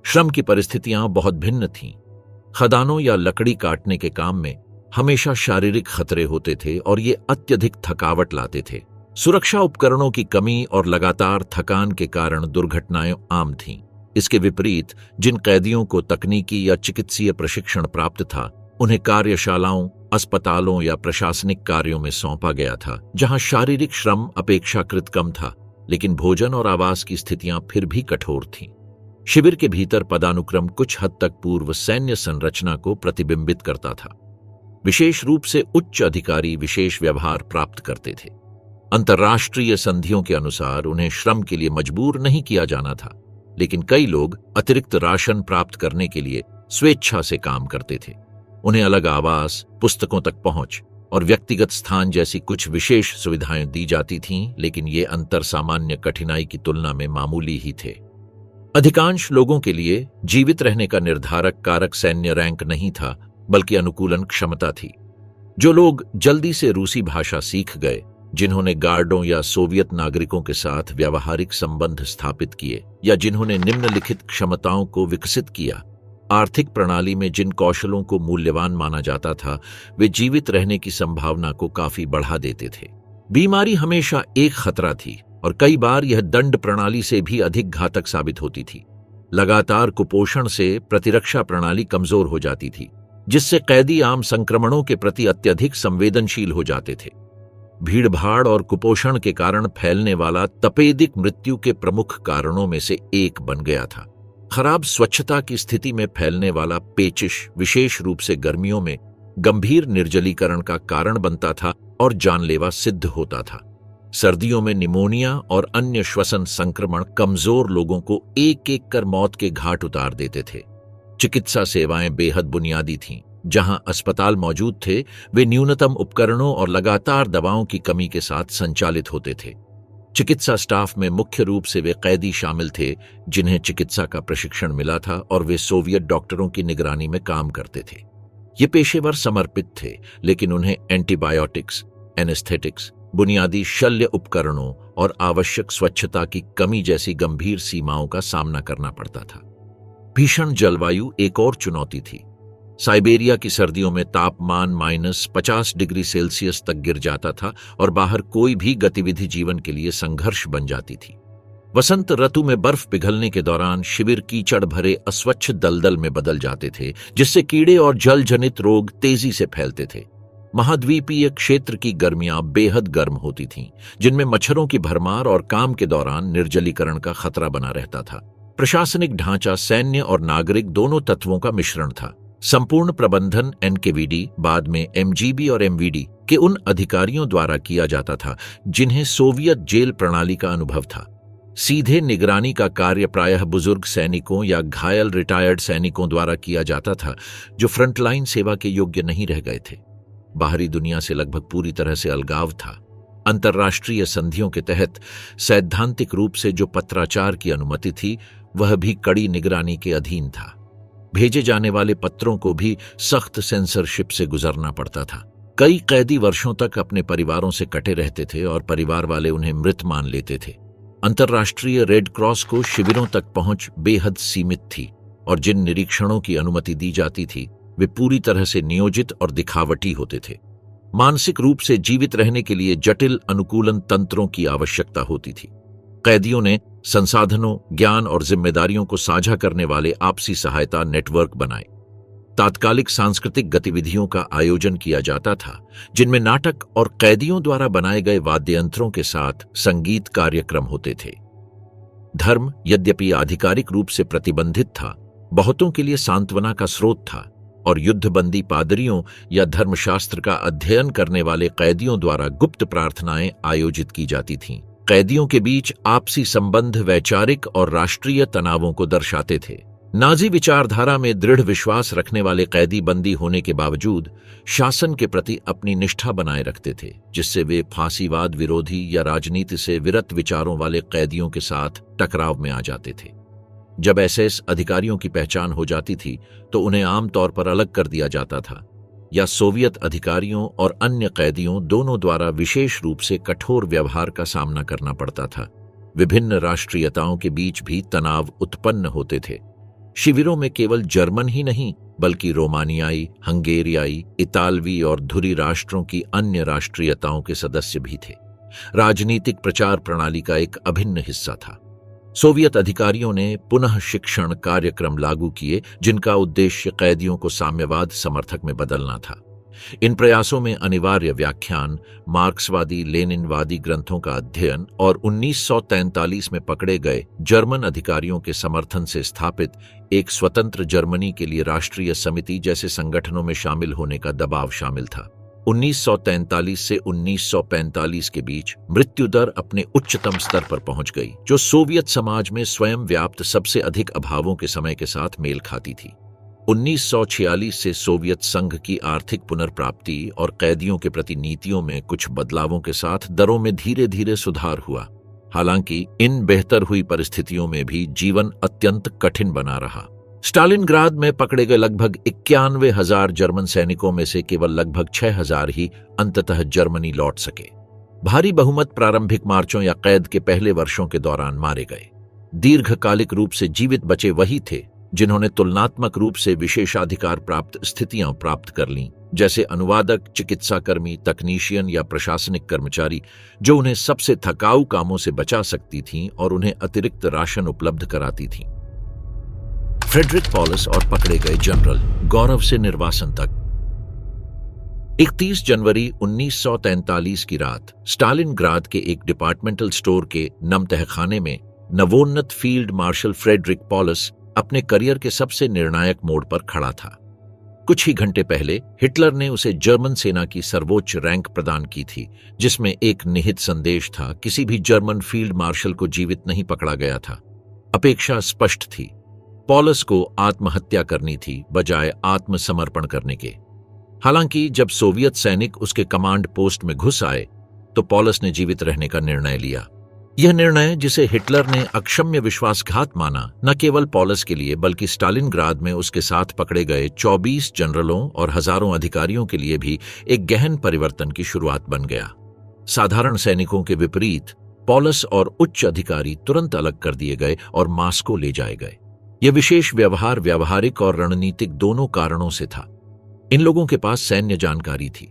श्रम की परिस्थितियां बहुत भिन्न थीं। खदानों या लकड़ी काटने के काम में हमेशा शारीरिक खतरे होते थे और ये अत्यधिक थकावट लाते थे। सुरक्षा उपकरणों की कमी और लगातार थकान के कारण दुर्घटनाएं आम थीं। इसके विपरीत जिन कैदियों को तकनीकी या चिकित्सीय प्रशिक्षण प्राप्त था, उन्हें कार्यशालाओं, अस्पतालों या प्रशासनिक कार्यों में सौंपा गया था, जहां शारीरिक श्रम अपेक्षाकृत कम था, लेकिन भोजन और आवास की स्थितियां फिर भी कठोर थीं। शिविर के भीतर पदानुक्रम कुछ हद तक पूर्व सैन्य संरचना को प्रतिबिंबित करता था। विशेष रूप से उच्च अधिकारी विशेष व्यवहार प्राप्त करते थे। अंतर्राष्ट्रीय संधियों के अनुसार उन्हें श्रम के लिए मजबूर नहीं किया जाना था, लेकिन कई लोग अतिरिक्त राशन प्राप्त करने के लिए स्वेच्छा से काम करते थे। उन्हें अलग आवास, पुस्तकों तक पहुंच और व्यक्तिगत स्थान जैसी कुछ विशेष सुविधाएं दी जाती थीं, लेकिन ये अंतर सामान्य कठिनाई की तुलना में मामूली ही थे। अधिकांश लोगों के लिए जीवित रहने का निर्धारक कारक सैन्य रैंक नहीं था, बल्कि अनुकूलन क्षमता थी। जो लोग जल्दी से रूसी भाषा सीख गए, जिन्होंने गार्डों या सोवियत नागरिकों के साथ व्यावहारिक संबंध स्थापित किए, या जिन्होंने निम्नलिखित क्षमताओं को विकसित किया, आर्थिक प्रणाली में जिन कौशलों को मूल्यवान माना जाता था, वे जीवित रहने की संभावना को काफी बढ़ा देते थे। बीमारी हमेशा एक खतरा थी और कई बार यह दंड प्रणाली से भी अधिक घातक साबित होती थी। लगातार कुपोषण से प्रतिरक्षा प्रणाली कमजोर हो जाती थी, जिससे कैदी आम संक्रमणों के प्रति अत्यधिक संवेदनशील हो जाते थे। भीड़भाड़ और कुपोषण के कारण फैलने वाला तपेदिक मृत्यु के प्रमुख कारणों में से एक बन गया था। खराब स्वच्छता की स्थिति में फैलने वाला पेचिश विशेष रूप से गर्मियों में गंभीर निर्जलीकरण का कारण बनता था और जानलेवा सिद्ध होता था। सर्दियों में निमोनिया और अन्य श्वसन संक्रमण कमजोर लोगों को एक एक कर मौत के घाट उतार देते थे। चिकित्सा सेवाएं बेहद बुनियादी थीं। जहां अस्पताल मौजूद थे, वे न्यूनतम उपकरणों और लगातार दवाओं की कमी के साथ संचालित होते थे। चिकित्सा स्टाफ में मुख्य रूप से वे कैदी शामिल थे जिन्हें चिकित्सा का प्रशिक्षण मिला था और वे सोवियत डॉक्टरों की निगरानी में काम करते थे। ये पेशेवर समर्पित थे, लेकिन उन्हें एंटीबायोटिक्स, एनेस्थेटिक्स, बुनियादी शल्य उपकरणों और आवश्यक स्वच्छता की कमी जैसी गंभीर सीमाओं का सामना करना पड़ता था। भीषण जलवायु एक और चुनौती थी। साइबेरिया की सर्दियों में तापमान -50 डिग्री सेल्सियस तक गिर जाता था और बाहर कोई भी गतिविधि जीवन के लिए संघर्ष बन जाती थी। वसंत ऋतु में बर्फ पिघलने के दौरान शिविर कीचड़ भरे अस्वच्छ दलदल में बदल जाते थे, जिससे कीड़े और जल जनित रोग तेजी से फैलते थे। महाद्वीपीय क्षेत्र की गर्मियां बेहद गर्म होती थीं, जिनमें मच्छरों की भरमार और काम के दौरान निर्जलीकरण का खतरा बना रहता था। प्रशासनिक ढांचा सैन्य और नागरिक दोनों तत्वों का मिश्रण था। संपूर्ण प्रबंधन एनकेवीडी, बाद में एमजीबी और एमवीडी के उन अधिकारियों द्वारा किया जाता था जिन्हें सोवियत जेल प्रणाली का अनुभव था। सीधे निगरानी का कार्य प्रायः बुजुर्ग सैनिकों या घायल रिटायर्ड सैनिकों द्वारा किया जाता था, जो फ्रंटलाइन सेवा के योग्य नहीं रह गए थे। बाहरी दुनिया से लगभग पूरी तरह से अलगाव था। अंतर्राष्ट्रीय संधियों के तहत सैद्धांतिक रूप से जो पत्राचार की अनुमति थी, वह भी कड़ी निगरानी के अधीन था। भेजे जाने वाले पत्रों को भी सख्त सेंसरशिप से गुजरना पड़ता था। कई कैदी वर्षों तक अपने परिवारों से कटे रहते थे और परिवार वाले उन्हें मृत मान लेते थे। अंतर्राष्ट्रीय रेड क्रॉस को शिविरों तक पहुंच बेहद सीमित थी और जिन निरीक्षणों की अनुमति दी जाती थी, वे पूरी तरह से नियोजित और दिखावटी होते थे। मानसिक रूप से जीवित रहने के लिए जटिल अनुकूलन तंत्रों की आवश्यकता होती थी। कैदियों ने संसाधनों, ज्ञान और जिम्मेदारियों को साझा करने वाले आपसी सहायता नेटवर्क बनाए। तात्कालिक सांस्कृतिक गतिविधियों का आयोजन किया जाता था, जिनमें नाटक और कैदियों द्वारा बनाए गए वाद्ययंत्रों के साथ संगीत कार्यक्रम होते थे। धर्म, यद्यपि आधिकारिक रूप से प्रतिबंधित था, बहुतों के लिए सांत्वना का स्रोत था और युद्धबंदी पादरियों या धर्मशास्त्र का अध्ययन करने वाले कैदियों द्वारा गुप्त प्रार्थनाएं आयोजित की जाती थीं। कैदियों के बीच आपसी संबंध वैचारिक और राष्ट्रीय तनावों को दर्शाते थे। नाजी विचारधारा में दृढ़ विश्वास रखने वाले कैदी बंदी होने के बावजूद शासन के प्रति अपनी निष्ठा बनाए रखते थे, जिससे वे फांसीवाद विरोधी या राजनीति से विरत विचारों वाले कैदियों के साथ टकराव में आ जाते थे। जब एसएस अधिकारियों की पहचान हो जाती थी, तो उन्हें आमतौर पर अलग कर दिया जाता था या सोवियत अधिकारियों और अन्य कैदियों दोनों द्वारा विशेष रूप से कठोर व्यवहार का सामना करना पड़ता था। विभिन्न राष्ट्रीयताओं के बीच भी तनाव उत्पन्न होते थे। शिविरों में केवल जर्मन ही नहीं, बल्कि रोमानियाई, हंगेरियाई, इतालवी और धुरी राष्ट्रों की अन्य राष्ट्रीयताओं के सदस्य भी थे। राजनीतिक प्रचार प्रणाली का एक अभिन्न हिस्सा था। सोवियत अधिकारियों ने पुनः शिक्षण कार्यक्रम लागू किए, जिनका उद्देश्य कैदियों को साम्यवाद समर्थक में बदलना था। इन प्रयासों में अनिवार्य व्याख्यान, मार्क्सवादी लेनिनवादी ग्रंथों का अध्ययन और 1943 में पकड़े गए जर्मन अधिकारियों के समर्थन से स्थापित एक स्वतंत्र जर्मनी के लिए राष्ट्रीय समिति जैसे संगठनों में शामिल होने का दबाव शामिल था। 1943 से 1945 के बीच मृत्यु दर अपने उच्चतम स्तर पर पहुंच गई, जो सोवियत समाज में स्वयं व्याप्त सबसे अधिक अभावों के समय के साथ मेल खाती थी। 1946 से सोवियत संघ की आर्थिक पुनर्प्राप्ति और कैदियों के प्रति नीतियों में कुछ बदलावों के साथ दरों में धीरे धीरे सुधार हुआ। हालांकि इन बेहतर हुई परिस्थितियों में भी जीवन अत्यंत कठिन बना रहा। स्टालिनग्राद में पकड़े गए लगभग 91,000 जर्मन सैनिकों में से केवल लगभग 6,000 ही अंततः जर्मनी लौट सके। भारी बहुमत प्रारंभिक मार्चों या कैद के पहले वर्षों के दौरान मारे गए। दीर्घकालिक रूप से जीवित बचे वही थे जिन्होंने तुलनात्मक रूप से विशेषाधिकार प्राप्त स्थितियां प्राप्त कर लीं, जैसे अनुवादक, चिकित्साकर्मी, तकनीशियन या प्रशासनिक कर्मचारी, जो उन्हें सबसे थकाऊ कामों से बचा सकती थीं और उन्हें अतिरिक्त राशन उपलब्ध कराती थीं। फ्रेडरिक पॉलस और पकड़े गए जनरल, गौरव से निर्वासन तक। 31 जनवरी 1943 की रात स्टालिनग्राद के एक डिपार्टमेंटल स्टोर के नम तहखाने में नवोन्नत फील्ड मार्शल फ्रेडरिक पॉलस अपने करियर के सबसे निर्णायक मोड़ पर खड़ा था। कुछ ही घंटे पहले हिटलर ने उसे जर्मन सेना की सर्वोच्च रैंक प्रदान की थी, जिसमें एक निहित संदेश था। किसी भी जर्मन फील्ड मार्शल को जीवित नहीं पकड़ा गया था। अपेक्षा स्पष्ट थी, पॉलस को आत्महत्या करनी थी बजाय आत्मसमर्पण करने के। हालांकि जब सोवियत सैनिक उसके कमांड पोस्ट में घुस आए, तो पॉलस ने जीवित रहने का निर्णय लिया। यह निर्णय, जिसे हिटलर ने अक्षम्य विश्वासघात माना, न केवल पॉलस के लिए बल्कि स्टालिनग्राद में उसके साथ पकड़े गए 24 जनरलों और हजारों अधिकारियों के लिए भी एक गहन परिवर्तन की शुरुआत बन गया। साधारण सैनिकों के विपरीत पॉलस और उच्च अधिकारी तुरंत अलग कर दिए गए और मास्को ले जाए गए। यह विशेष व्यवहार व्यावहारिक और रणनीतिक दोनों कारणों से था। इन लोगों के पास सैन्य जानकारी थी,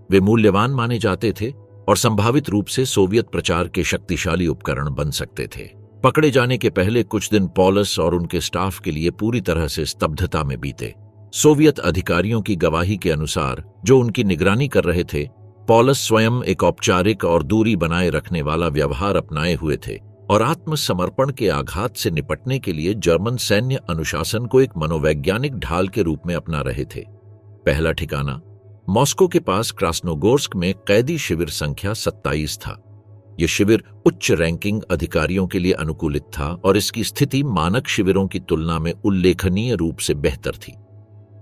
वे मूल्यवान माने जाते थे और संभावित रूप से सोवियत प्रचार के शक्तिशाली उपकरण बन सकते थे। पकड़े जाने के पहले कुछ दिन पॉलस और उनके स्टाफ के लिए पूरी तरह से स्तब्धता में बीते। सोवियत अधिकारियों की गवाही के अनुसार, जो उनकी निगरानी कर रहे थे, पॉलस स्वयं एक औपचारिक और दूरी बनाए रखने वाला व्यवहार अपनाए हुए थे और आत्मसमर्पण के आघात से निपटने के लिए जर्मन सैन्य अनुशासन को एक मनोवैज्ञानिक ढाल के रूप में अपना रहे थे। पहला ठिकाना मॉस्को के पास क्रास्नोगोर्स्क में कैदी शिविर संख्या 27 था। यह शिविर उच्च रैंकिंग अधिकारियों के लिए अनुकूलित था और इसकी स्थिति मानक शिविरों की तुलना में उल्लेखनीय रूप से बेहतर थी।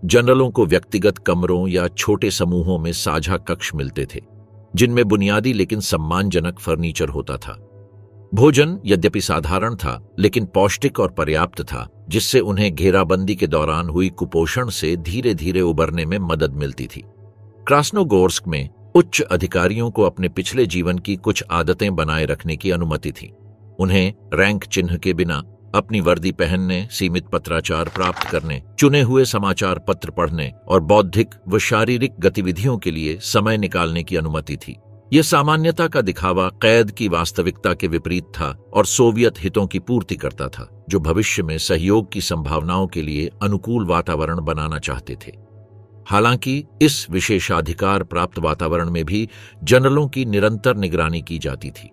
जनरलों को व्यक्तिगत कमरों या छोटे समूहों में साझा कक्ष मिलते थे, जिनमें बुनियादी लेकिन सम्मानजनक फर्नीचर होता था। भोजन यद्यपि साधारण था लेकिन पौष्टिक और पर्याप्त था, जिससे उन्हें घेराबंदी के दौरान हुई कुपोषण से धीरे धीरे उबरने में मदद मिलती थी। क्रास्नोगोर्स्क में उच्च अधिकारियों को अपने पिछले जीवन की कुछ आदतें बनाए रखने की अनुमति थी। उन्हें रैंक चिन्ह के बिना अपनी वर्दी पहनने, सीमित पत्राचार प्राप्त करने, चुने हुए समाचार पत्र पढ़ने और बौद्धिक व शारीरिक गतिविधियों के लिए समय निकालने की अनुमति थी। यह सामान्यता का दिखावा कैद की वास्तविकता के विपरीत था और सोवियत हितों की पूर्ति करता था, जो भविष्य में सहयोग की संभावनाओं के लिए अनुकूल वातावरण बनाना चाहते थे। हालांकि इस विशेषाधिकार प्राप्त वातावरण में भी जनरलों की निरंतर निगरानी की जाती थी।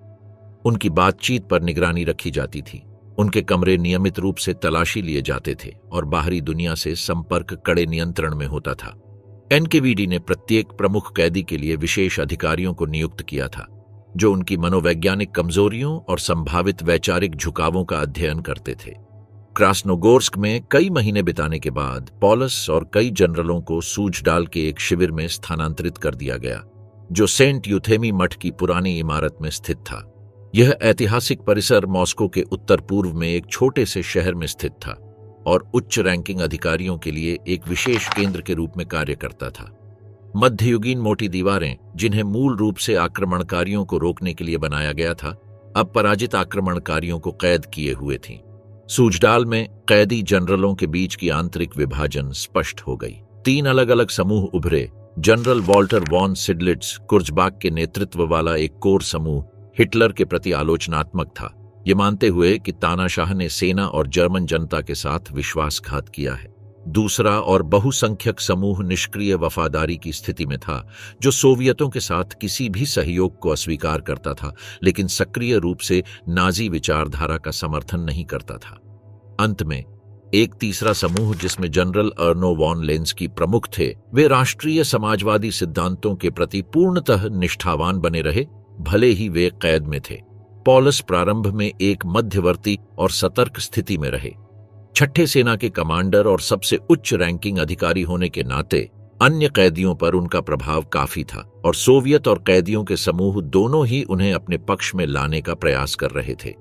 उनकी बातचीत पर निगरानी रखी जाती थी, उनके कमरे नियमित रूप से तलाशी लिए जाते थे और बाहरी दुनिया से संपर्क कड़े नियंत्रण में होता था। एनकेवीडी ने प्रत्येक प्रमुख कैदी के लिए विशेष अधिकारियों को नियुक्त किया था, जो उनकी मनोवैज्ञानिक कमजोरियों और संभावित वैचारिक झुकावों का अध्ययन करते थे। क्रास्नोगोर्स्क में कई महीने बिताने के बाद पॉलस और कई जनरलों को सूजडाल के एक शिविर में स्थानांतरित कर दिया गया, जो सेंट यूथेमी मठ की पुरानी इमारत में स्थित था। यह ऐतिहासिक परिसर मॉस्को के उत्तर पूर्व में एक छोटे से शहर में स्थित था और उच्च रैंकिंग अधिकारियों के लिए एक विशेष केंद्र के रूप में कार्य करता था। मध्ययुगीन मोटी दीवारें, जिन्हें मूल रूप से आक्रमणकारियों को रोकने के लिए बनाया गया था, अब पराजित आक्रमणकारियों को कैद किए हुए थीं। सूजडाल में कैदी जनरलों के बीच की आंतरिक विभाजन स्पष्ट हो गई। 3 अलग अलग समूह उभरे। जनरल वॉल्टर वॉन सिडलिट्स कुर्जबाक के नेतृत्व वाला एक कोर समूह हिटलर के प्रति आलोचनात्मक था, ये मानते हुए कि तानाशाह ने सेना और जर्मन जनता के साथ विश्वासघात किया है। दूसरा और बहुसंख्यक समूह निष्क्रिय वफादारी की स्थिति में था, जो सोवियतों के साथ किसी भी सहयोग को अस्वीकार करता था लेकिन सक्रिय रूप से नाजी विचारधारा का समर्थन नहीं करता था। अंत में एक तीसरा समूह, जिसमें जनरल अर्नो वॉन लेंस्की प्रमुख थे, वे राष्ट्रीय समाजवादी सिद्धांतों के प्रति पूर्णतः निष्ठावान बने रहे, भले ही वे कैद में थे। पॉलस प्रारंभ में एक मध्यवर्ती और सतर्क स्थिति में रहे। छठे सेना के कमांडर और सबसे उच्च रैंकिंग अधिकारी होने के नाते अन्य कैदियों पर उनका प्रभाव काफी था और सोवियत और कैदियों के समूह दोनों ही उन्हें अपने पक्ष में लाने का प्रयास कर रहे थे।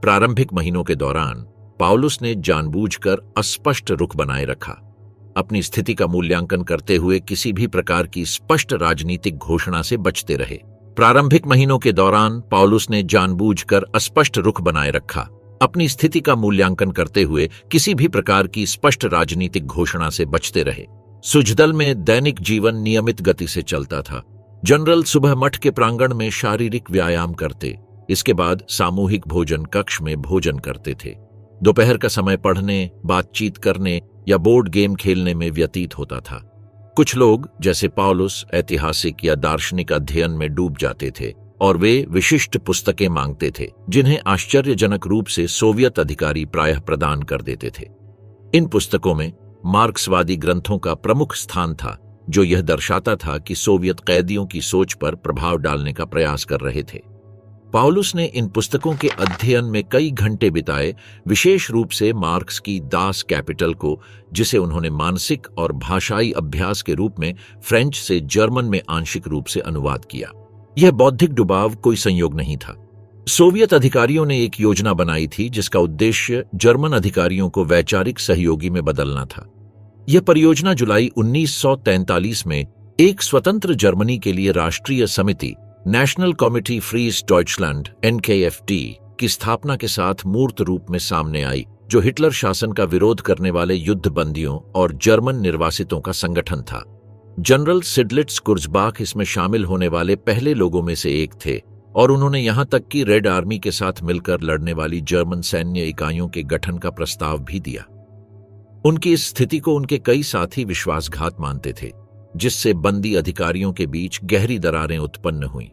प्रारंभिक महीनों के दौरान पॉलस ने जानबूझकर अस्पष्ट रुख बनाए रखा, अपनी स्थिति का मूल्यांकन करते हुए किसी भी प्रकार की स्पष्ट राजनीतिक घोषणा से बचते रहे। प्रारंभिक महीनों के दौरान पॉलस ने जानबूझकर अस्पष्ट रुख बनाए रखा, अपनी स्थिति का मूल्यांकन करते हुए किसी भी प्रकार की स्पष्ट राजनीतिक घोषणा से बचते रहे। सूजदल में दैनिक जीवन नियमित गति से चलता था। जनरल सुबह मठ के प्रांगण में शारीरिक व्यायाम करते, इसके बाद सामूहिक भोजन कक्ष में भोजन करते थे। दोपहर का समय पढ़ने, बातचीत करने या बोर्ड गेम खेलने में व्यतीत होता था। कुछ लोग, जैसे पॉलस, ऐतिहासिक या दार्शनिक अध्ययन में डूब जाते थे और वे विशिष्ट पुस्तकें मांगते थे, जिन्हें आश्चर्यजनक रूप से सोवियत अधिकारी प्रायः प्रदान कर देते थे। इन पुस्तकों में मार्क्सवादी ग्रंथों का प्रमुख स्थान था, जो यह दर्शाता था कि सोवियत कैदियों की सोच पर प्रभाव डालने का प्रयास कर रहे थे। पॉलस ने इन पुस्तकों के अध्ययन में कई घंटे बिताए, विशेष रूप से मार्क्स की दास कैपिटल को, जिसे उन्होंने मानसिक और भाषाई अभ्यास के रूप में फ्रेंच से जर्मन में आंशिक रूप से अनुवाद किया। यह बौद्धिक डुबाव कोई संयोग नहीं था। सोवियत अधिकारियों ने एक योजना बनाई थी जिसका उद्देश्य जर्मन अधिकारियों को वैचारिक सहयोगी में बदलना था। यह परियोजना जुलाई 1943 में एक स्वतंत्र जर्मनी के लिए राष्ट्रीय समिति national committee freeze Deutschland (NKFD) की स्थापना के साथ मूर्त रूप में सामने आई, जो हिटलर शासन का विरोध करने वाले युद्ध बंदियों और जर्मन निर्वासितों का संगठन था। जनरल सिडलिट्स कुर्जबाख इसमें शामिल होने वाले पहले लोगों में से एक थे और उन्होंने यहां तक कि रेड आर्मी के साथ मिलकर लड़ने वाली जर्मन सैन्य इकाइयों के गठन का प्रस्ताव भी दिया। उनकी इस स्थिति को उनके कई साथी विश्वासघात मानते थे, जिससे बंदी अधिकारियों के बीच गहरी दरारें उत्पन्न हुईं।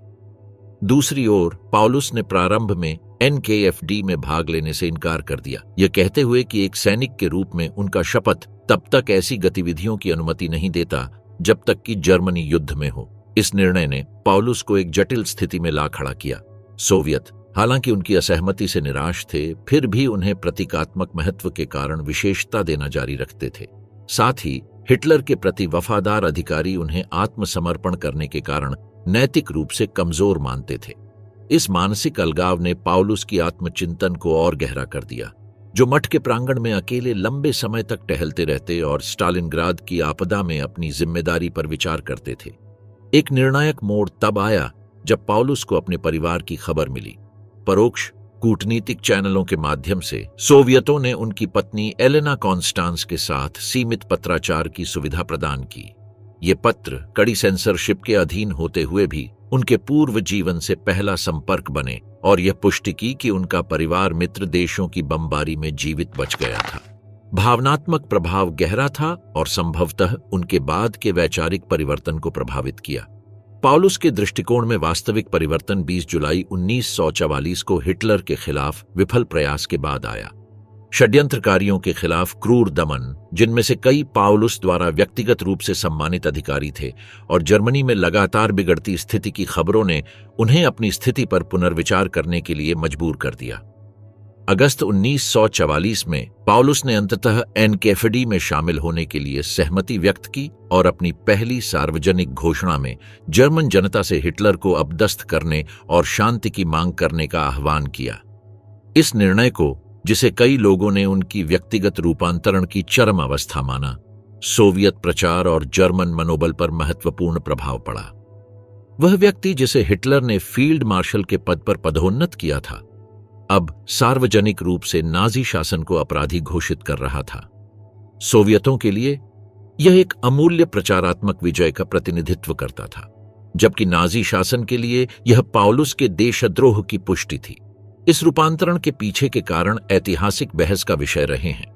दूसरी ओर पॉलुस ने प्रारंभ में एनकेएफडी में भाग लेने से इनकार कर दिया, यह कहते हुए कि एक सैनिक के रूप में उनका शपथ तब तक ऐसी गतिविधियों की अनुमति नहीं देता जब तक कि जर्मनी युद्ध में हो। इस निर्णय ने पॉलुस को एक जटिल स्थिति में ला खड़ा किया। सोवियत हालांकि उनकी असहमति से निराश थे, फिर भी उन्हें प्रतीकात्मक महत्व के कारण विशेषता देना जारी रखते थे। साथ ही हिटलर के प्रति वफादार अधिकारी उन्हें आत्मसमर्पण करने के कारण नैतिक रूप से कमजोर मानते थे। इस मानसिक अलगाव ने पॉलुस की आत्मचिंतन को और गहरा कर दिया, जो मठ के प्रांगण में अकेले लंबे समय तक टहलते रहते और स्टालिनग्राद की आपदा में अपनी जिम्मेदारी पर विचार करते थे। एक निर्णायक मोड़ तब आया जब पॉलुस को अपने परिवार की खबर मिली। परोक्ष कूटनीतिक चैनलों के माध्यम से सोवियतों ने उनकी पत्नी एलेना कॉन्स्टांस के साथ सीमित पत्राचार की सुविधा प्रदान की। ये पत्र कड़ी सेंसरशिप के अधीन होते हुए भी उनके पूर्व जीवन से पहला संपर्क बने और यह पुष्टि की कि उनका परिवार मित्र देशों की बमबारी में जीवित बच गया था। भावनात्मक प्रभाव गहरा था और संभवतः उनके बाद के वैचारिक परिवर्तन को प्रभावित किया। पॉलुस के दृष्टिकोण में वास्तविक परिवर्तन 20 जुलाई 1944 को हिटलर के खिलाफ विफल प्रयास के बाद आया। षड्यंत्रकारियों के खिलाफ क्रूर दमन, जिनमें से कई पॉलुस द्वारा व्यक्तिगत रूप से सम्मानित अधिकारी थे, और जर्मनी में लगातार बिगड़ती स्थिति की खबरों ने उन्हें अपनी स्थिति पर पुनर्विचार करने के लिए मजबूर कर दिया। अगस्त 1944 में पॉलुस ने अंततः एनकेएफडी में शामिल होने के लिए सहमति व्यक्त की और अपनी पहली सार्वजनिक घोषणा में जर्मन जनता से हिटलर को अपदस्थ करने और शांति की मांग करने का आह्वान किया। इस निर्णय को, जिसे कई लोगों ने उनकी व्यक्तिगत रूपांतरण की चरम अवस्था माना, सोवियत प्रचार और जर्मन मनोबल पर महत्वपूर्ण प्रभाव पड़ा। वह व्यक्ति जिसे हिटलर ने फील्ड मार्शल के पद पर पदोन्नत किया था, अब सार्वजनिक रूप से नाजी शासन को अपराधी घोषित कर रहा था। सोवियतों के लिए यह एक अमूल्य प्रचारात्मक विजय का प्रतिनिधित्व करता था, जबकि नाजी शासन के लिए यह पॉलुस के देशद्रोह की पुष्टि थी। इस रूपांतरण के पीछे के कारण ऐतिहासिक बहस का विषय रहे हैं।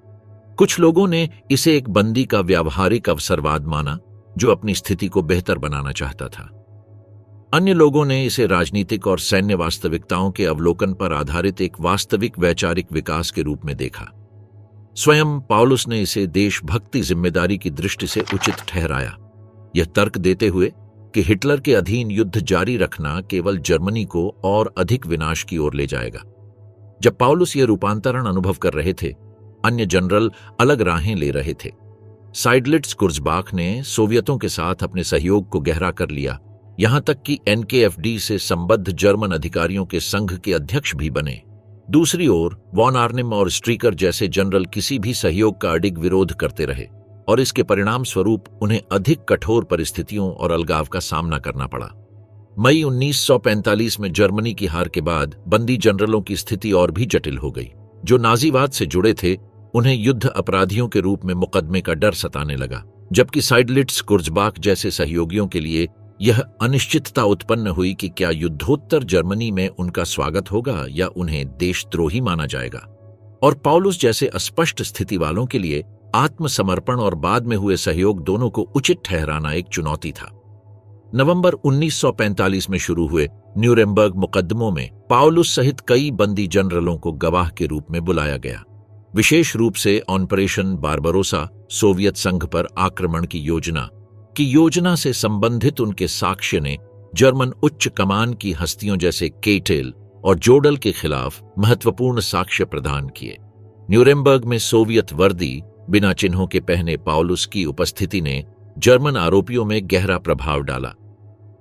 कुछ लोगों ने इसे एक बंदी का व्यावहारिक अवसरवाद माना जो अपनी स्थिति को बेहतर बनाना चाहता था। अन्य लोगों ने इसे राजनीतिक और सैन्य वास्तविकताओं के अवलोकन पर आधारित एक वास्तविक वैचारिक विकास के रूप में देखा। स्वयं पॉलुस ने इसे देशभक्ति जिम्मेदारी की दृष्टि से उचित ठहराया, यह तर्क देते हुए कि हिटलर के अधीन युद्ध जारी रखना केवल जर्मनी को और अधिक विनाश की ओर ले जाएगा। जब पॉलुस यह रूपांतरण अनुभव कर रहे थे, अन्य जनरल अलग राहें ले रहे थे। साइडलिट्स कुर्जबाख ने सोवियतों के साथ अपने सहयोग को गहरा कर लिया, यहां तक कि एनकेएफडी से संबद्ध जर्मन अधिकारियों के संघ के अध्यक्ष भी बने। दूसरी ओर वॉन आर्निम और स्ट्रीकर जैसे जनरल किसी भी सहयोग का अडिग विरोध करते रहे और इसके परिणाम स्वरूप उन्हें अधिक कठोर परिस्थितियों और अलगाव का सामना करना पड़ा। मई 1945 में जर्मनी की हार के बाद बंदी जनरलों की स्थिति और भी जटिल हो गई। जो नाजीवाद से जुड़े थे, उन्हें युद्ध अपराधियों के रूप में मुकदमे का डर सताने लगा, जबकि साइडलिट्स कुर्जबाख जैसे सहयोगियों के लिए यह अनिश्चितता उत्पन्न हुई कि क्या युद्धोत्तर जर्मनी में उनका स्वागत होगा या उन्हें देशद्रोही माना जाएगा। और पॉलुस जैसे अस्पष्ट स्थिति वालों के लिए आत्मसमर्पण और बाद में हुए सहयोग दोनों को उचित ठहराना एक चुनौती था। नवंबर 1945 में शुरू हुए न्यूरेमबर्ग मुकदमों में पॉलुस सहित कई बंदी जनरलों को गवाह के रूप में बुलाया गया, विशेष रूप से ऑपरेशन बारबरोसा, सोवियत संघ पर आक्रमण की योजना से संबंधित उनके साक्ष्य ने जर्मन उच्च कमान की हस्तियों जैसे केटेल और जोडल के खिलाफ महत्वपूर्ण साक्ष्य प्रदान किए। न्यूरेमबर्ग में सोवियत वर्दी बिना चिन्हों के पहने पॉलुस की उपस्थिति ने जर्मन आरोपियों में गहरा प्रभाव डाला।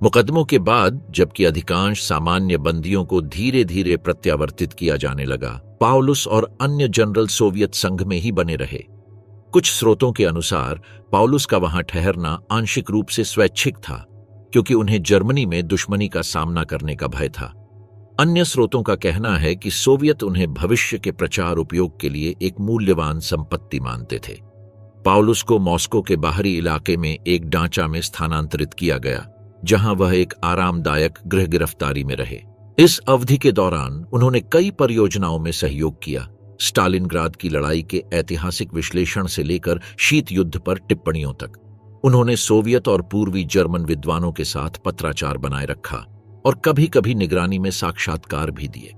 मुकदमों के बाद जबकि अधिकांश सामान्य बंदियों को धीरे धीरे प्रत्यावर्तित किया जाने लगा, पॉलुस और अन्य जनरल सोवियत संघ में ही बने रहे। कुछ स्रोतों के अनुसार पॉलुस का वहां ठहरना आंशिक रूप से स्वैच्छिक था, क्योंकि उन्हें जर्मनी में दुश्मनी का सामना करने का भय था। अन्य स्रोतों का कहना है कि सोवियत उन्हें भविष्य के प्रचार उपयोग के लिए एक मूल्यवान संपत्ति मानते थे। पाउलुस को मॉस्को के बाहरी इलाके में एक ढांचा में स्थानांतरित किया गया, जहां वह एक आरामदायक गृह गिरफ्तारी में रहे। इस अवधि के दौरान उन्होंने कई परियोजनाओं में सहयोग किया, स्टालिनग्राद की लड़ाई के ऐतिहासिक विश्लेषण से लेकर शीत युद्ध पर टिप्पणियों तक। उन्होंने सोवियत और पूर्वी जर्मन विद्वानों के साथ पत्राचार बनाए रखा और कभी कभी निगरानी में साक्षात्कार भी दिए।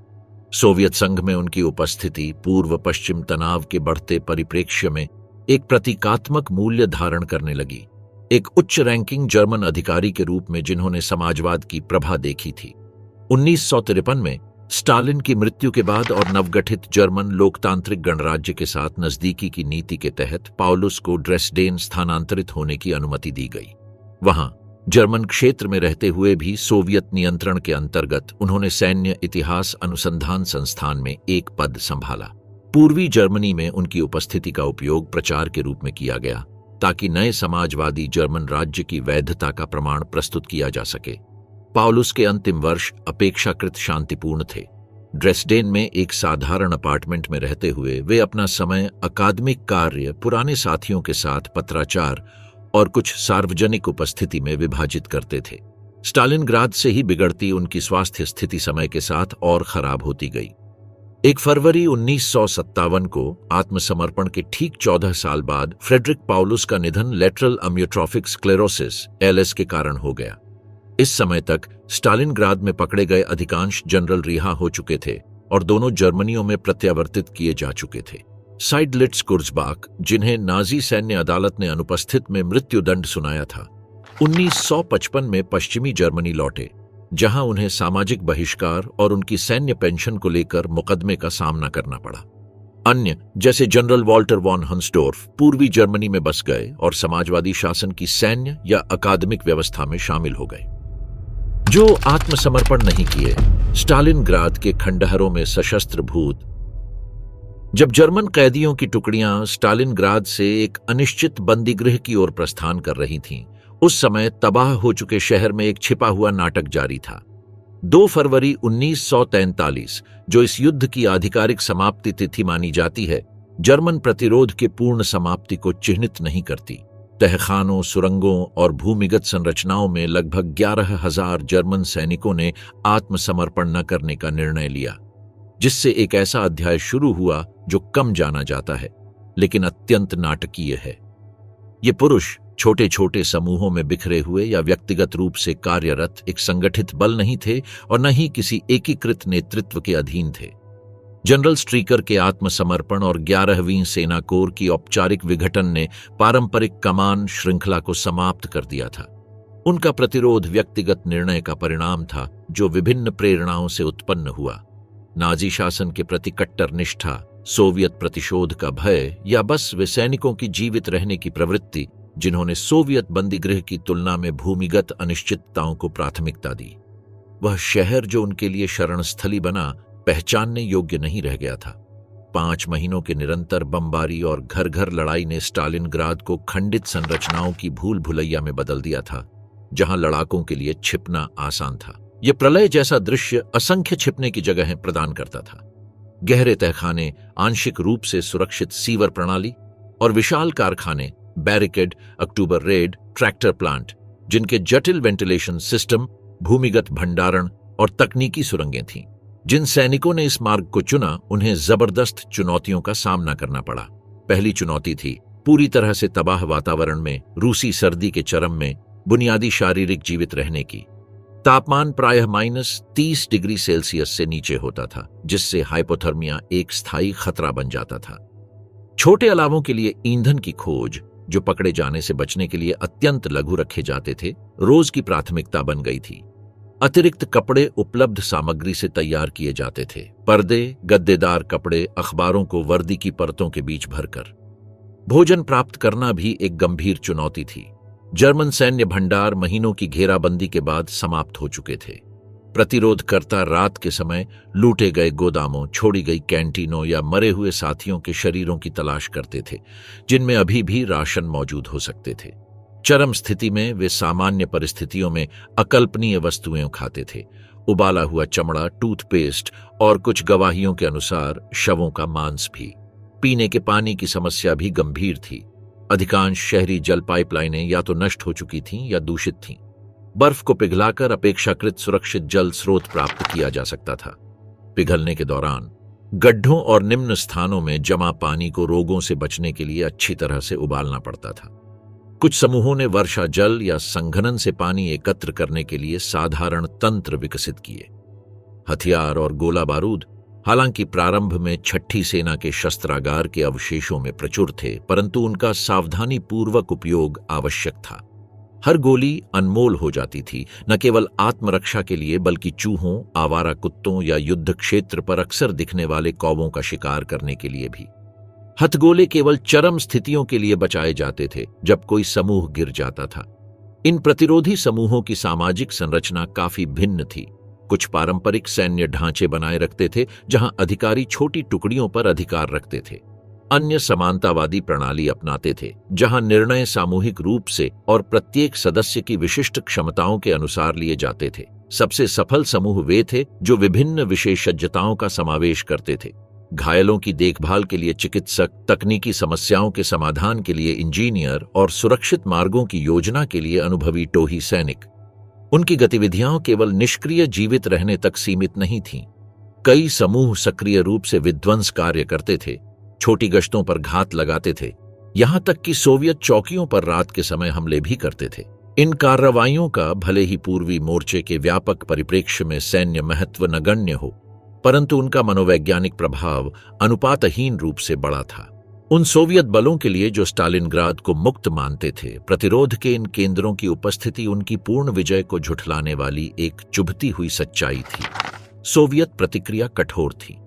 सोवियत संघ में उनकी उपस्थिति पूर्व पश्चिम तनाव के बढ़ते परिप्रेक्ष्य में एक प्रतीकात्मक मूल्य धारण करने लगी, एक उच्च रैंकिंग जर्मन अधिकारी के रूप में जिन्होंने समाजवाद की प्रभा देखी थी। 1953 में स्टालिन की मृत्यु के बाद और नवगठित जर्मन लोकतांत्रिक गणराज्य के साथ नजदीकी की नीति के तहत पाउलुस को ड्रेसडेन स्थानांतरित होने की अनुमति दी गई। वहां जर्मन क्षेत्र में रहते हुए भी सोवियत नियंत्रण के अंतर्गत उन्होंने सैन्य इतिहास अनुसंधान संस्थान में एक पद संभाला। पूर्वी जर्मनी में उनकी उपस्थिति का उपयोग प्रचार के रूप में किया गया ताकि नए समाजवादी जर्मन राज्य की वैधता का प्रमाण प्रस्तुत किया जा सके। पाउलुस के अंतिम वर्ष अपेक्षाकृत शांतिपूर्ण थे। ड्रेसडेन में एक साधारण अपार्टमेंट में रहते हुए वे अपना समय अकादमिक कार्य, पुराने साथियों के साथ पत्राचार और कुछ सार्वजनिक उपस्थिति में विभाजित करते थे। स्टालिनग्राद से ही बिगड़ती उनकी स्वास्थ्य स्थिति समय के साथ और खराब होती गई। 1 फरवरी 1957 को आत्मसमर्पण के ठीक 14 साल बाद फ्रेडरिक पाउलुस का निधन लेटरल अम्योट्रोफिक स्क्लेरोसिस (एलएस) के कारण हो गया। इस समय तक स्टालिनग्राद में पकड़े गए अधिकांश जनरल रिहा हो चुके थे और दोनों जर्मनियों में प्रत्यावर्तित किए जा चुके थे। साइडलिट्स कुर्जबाक, जिन्हें नाजी सैन्य अदालत ने अनुपस्थित में मृत्युदंड सुनाया था, 1955 में पश्चिमी जर्मनी लौटे, जहां उन्हें सामाजिक बहिष्कार और उनकी सैन्य पेंशन को लेकर मुकदमे का सामना करना पड़ा। अन्य, जैसे जनरल वॉल्टर वॉन हंसडोर्फ, पूर्वी जर्मनी में बस गए और समाजवादी शासन की सैन्य या अकादमिक व्यवस्था में शामिल हो गए। जो आत्मसमर्पण नहीं किए, स्टालिनग्राद के खंडहरों में सशस्त्र भूत। जब जर्मन कैदियों की टुकड़ियां स्टालिनग्राद से एक अनिश्चित बंदीगृह की ओर प्रस्थान कर रही थीं, उस समय तबाह हो चुके शहर में एक छिपा हुआ नाटक जारी था। 2 फरवरी 1943, जो इस युद्ध की आधिकारिक समाप्ति तिथि मानी जाती है, जर्मन प्रतिरोध के पूर्ण समाप्ति को चिह्नित नहीं करती। तहखानों, सुरंगों और भूमिगत संरचनाओं में लगभग 11,000 जर्मन सैनिकों ने आत्मसमर्पण न करने का निर्णय लिया, जिससे एक ऐसा अध्याय शुरू हुआ जो कम जाना जाता है लेकिन अत्यंत नाटकीय है। ये पुरुष छोटे छोटे समूहों में बिखरे हुए या व्यक्तिगत रूप से कार्यरत एक संगठित बल नहीं थे और न ही किसी एकीकृत नेतृत्व के अधीन थे। जनरल स्ट्रीकर के आत्मसमर्पण और 11वीं सेना कोर की औपचारिक विघटन ने पारंपरिक कमान श्रृंखला को समाप्त कर दिया था। उनका प्रतिरोध व्यक्तिगत निर्णय का परिणाम था जो विभिन्न प्रेरणाओं से उत्पन्न हुआ। नाजी शासन के प्रति कट्टर निष्ठा, सोवियत प्रतिशोध का भय, या बस वे सैनिकों की जीवित रहने की प्रवृत्ति जिन्होंने सोवियत बंदीगृह की तुलना में भूमिगत अनिश्चितताओं को प्राथमिकता दी। वह शहर जो उनके लिए शरणस्थली बना, पहचानने योग्य नहीं रह गया था। 5 महीनों के निरंतर बमबारी और घर घर लड़ाई ने स्टालिनग्राद को खंडित संरचनाओं की भूल भुलैया में बदल दिया था, जहां लड़ाकों के लिए छिपना आसान था। यह प्रलय जैसा दृश्य असंख्य छिपने की जगहें प्रदान करता था। गहरे तहखाने, आंशिक रूप से सुरक्षित सीवर प्रणाली और विशाल कारखाने, बैरिकेड, अक्टूबर रेड, ट्रैक्टर प्लांट, जिनके जटिल वेंटिलेशन सिस्टम, भूमिगत भंडारण और तकनीकी सुरंगें थीं। जिन सैनिकों ने इस मार्ग को चुना, उन्हें जबरदस्त चुनौतियों का सामना करना पड़ा। पहली चुनौती थी पूरी तरह से तबाह वातावरण में, रूसी सर्दी के चरम में, बुनियादी शारीरिक जीवित रहने की। तापमान प्रायः -30 डिग्री सेल्सियस से नीचे होता था, जिससे हाइपोथर्मिया एक स्थायी खतरा बन जाता था। छोटे अलावों के लिए ईंधन की खोज, जो पकड़े जाने से बचने के लिए अत्यंत लघु रखे जाते थे, रोज की प्राथमिकता बन गई थी। अतिरिक्त कपड़े उपलब्ध सामग्री से तैयार किए जाते थे, पर्दे, गद्देदार कपड़े, अखबारों को वर्दी की परतों के बीच भरकर। भोजन प्राप्त करना भी एक गंभीर चुनौती थी। जर्मन सैन्य भंडार महीनों की घेराबंदी के बाद समाप्त हो चुके थे। प्रतिरोधकर्ता रात के समय लूटे गए गोदामों, छोड़ी गई कैंटीनों या मरे हुए साथियों के शरीरों की तलाश करते थे, जिनमें अभी भी राशन मौजूद हो सकते थे। चरम स्थिति में वे सामान्य परिस्थितियों में अकल्पनीय वस्तुएं खाते थे उबाला हुआ चमड़ा, टूथपेस्ट और कुछ गवाहियों के अनुसार शवों का मांस भी। पीने के पानी की समस्या भी गंभीर थी। अधिकांश शहरी जल पाइपलाइनें या तो नष्ट हो चुकी थीं या दूषित थीं। बर्फ को पिघलाकर अपेक्षाकृत सुरक्षित जल स्रोत प्राप्त किया जा सकता था। पिघलने के दौरान गड्ढों और निम्न स्थानों में जमा पानी को रोगों से बचने के लिए अच्छी तरह से उबालना पड़ता था। कुछ समूहों ने वर्षा जल या संघनन से पानी एकत्र करने के लिए साधारण तंत्र विकसित किए। हथियार और गोला बारूद हालांकि प्रारंभ में छठी सेना के शस्त्रागार के अवशेषों में प्रचुर थे, परंतु उनका सावधानीपूर्वक उपयोग आवश्यक था। हर गोली अनमोल हो जाती थी, न केवल आत्मरक्षा के लिए बल्कि चूहों, आवारा कुत्तों या युद्ध क्षेत्र पर अक्सर दिखने वाले कौवों का शिकार करने के लिए भी। हथगोले केवल चरम स्थितियों के लिए बचाए जाते थे, जब कोई समूह गिर जाता था। इन प्रतिरोधी समूहों की सामाजिक संरचना काफी भिन्न थी। कुछ पारंपरिक सैन्य ढांचे बनाए रखते थे, जहां अधिकारी छोटी टुकड़ियों पर अधिकार रखते थे। अन्य समानतावादी प्रणाली अपनाते थे, जहां निर्णय सामूहिक रूप से और प्रत्येक सदस्य की विशिष्ट क्षमताओं के अनुसार लिए जाते थे। सबसे सफल समूह वे थे जो विभिन्न विशेषज्ञताओं का समावेश करते थे। घायलों की देखभाल के लिए चिकित्सक, तकनीकी समस्याओं के समाधान के लिए इंजीनियर और सुरक्षित मार्गों की योजना के लिए अनुभवी टोही सैनिक। उनकी गतिविधियां केवल निष्क्रिय जीवित रहने तक सीमित नहीं थीं। कई समूह सक्रिय रूप से विध्वंस कार्य करते थे, छोटी गश्तों पर घात लगाते थे, यहां तक कि सोवियत चौकियों पर रात के समय हमले भी करते थे। इन कार्रवाइयों का भले ही पूर्वी मोर्चे के व्यापक परिप्रेक्ष्य में सैन्य महत्व नगण्य हो, परंतु उनका मनोवैज्ञानिक प्रभाव अनुपातहीन रूप से बड़ा था। उन सोवियत बलों के लिए जो स्टालिनग्राद को मुक्त मानते थे, प्रतिरोध के इन केंद्रों की उपस्थिति उनकी पूर्ण विजय को झुठलाने वाली एक चुभती हुई सच्चाई थी। सोवियत प्रतिक्रिया कठोर थी।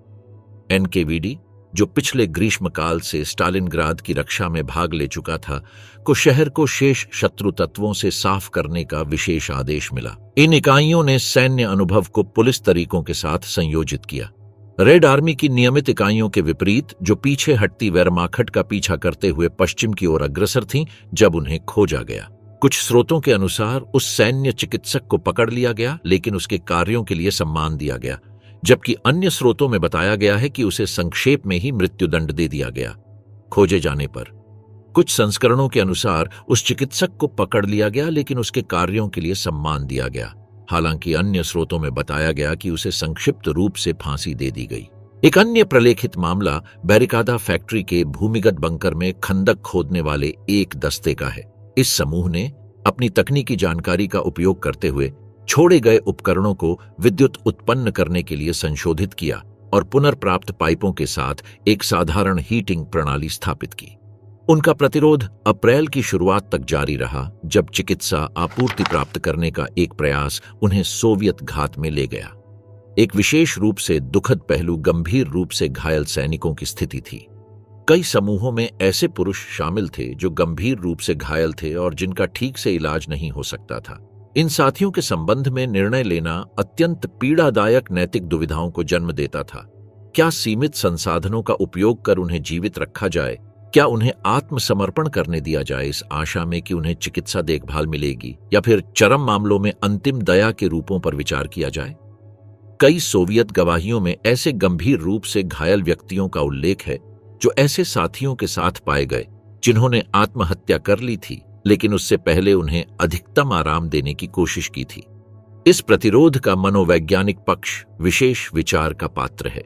एनकेवीडी, जो पिछले ग्रीष्मकाल से स्टालिनग्राद की रक्षा में भाग ले चुका था, को शहर को शेष शत्रु तत्वों से साफ करने का विशेष आदेश मिला। इन इकाइयों ने सैन्य अनुभव को पुलिस तरीकों के साथ संयोजित किया। रेड आर्मी की नियमित इकाइयों के विपरीत, जो पीछे हटती वेरमाखट का पीछा करते हुए पश्चिम की ओर अग्रसर थीं, जब उन्हें खोजा गया। कुछ स्रोतों के अनुसार उस सैन्य चिकित्सक को पकड़ लिया गया, लेकिन उसके कार्यों के लिए सम्मान दिया गया, जबकि अन्य स्रोतों में बताया गया है कि उसे संक्षेप में ही मृत्युदंड दे दिया गया। खोजे जाने पर कुछ संस्करणों के अनुसार उस चिकित्सक को पकड़ लिया गया, लेकिन उसके कार्यों के लिए सम्मान दिया गया। हालांकि अन्य स्रोतों में बताया गया कि उसे संक्षिप्त रूप से फांसी दे दी गई। एक अन्य प्रलेखित मामला बैरिकादा फैक्ट्री के भूमिगत बंकर में खंदक खोदने वाले एक दस्ते का है। इस समूह ने अपनी तकनीकी जानकारी का उपयोग करते हुए छोड़े गए उपकरणों को विद्युत उत्पन्न करने के लिए संशोधित किया और पुनर्प्राप्त पाइपों के साथ एक साधारण हीटिंग प्रणाली स्थापित की। उनका प्रतिरोध अप्रैल की शुरुआत तक जारी रहा, जब चिकित्सा आपूर्ति प्राप्त करने का एक प्रयास उन्हें सोवियत घात में ले गया। एक विशेष रूप से दुखद पहलू गंभीर रूप से घायल सैनिकों की स्थिति थी। कई समूहों में ऐसे पुरुष शामिल थे जो गंभीर रूप से घायल थे और जिनका ठीक से इलाज नहीं हो सकता था। इन साथियों के संबंध में निर्णय लेना अत्यंत पीड़ादायक नैतिक दुविधाओं को जन्म देता था। क्या सीमित संसाधनों का उपयोग कर उन्हें जीवित रखा जाए? क्या उन्हें आत्मसमर्पण करने दिया जाए इस आशा में कि उन्हें चिकित्सा देखभाल मिलेगी, या फिर चरम मामलों में अंतिम दया के रूपों पर विचार किया जाए? कई सोवियत गवाहियों में ऐसे गंभीर रूप से घायल व्यक्तियों का उल्लेख है जो ऐसे साथियों के साथ पाए गए जिन्होंने आत्महत्या कर ली थी, लेकिन उससे पहले उन्हें अधिकतम आराम देने की कोशिश की थी। इस प्रतिरोध का मनोवैज्ञानिक पक्ष विशेष विचार का पात्र है।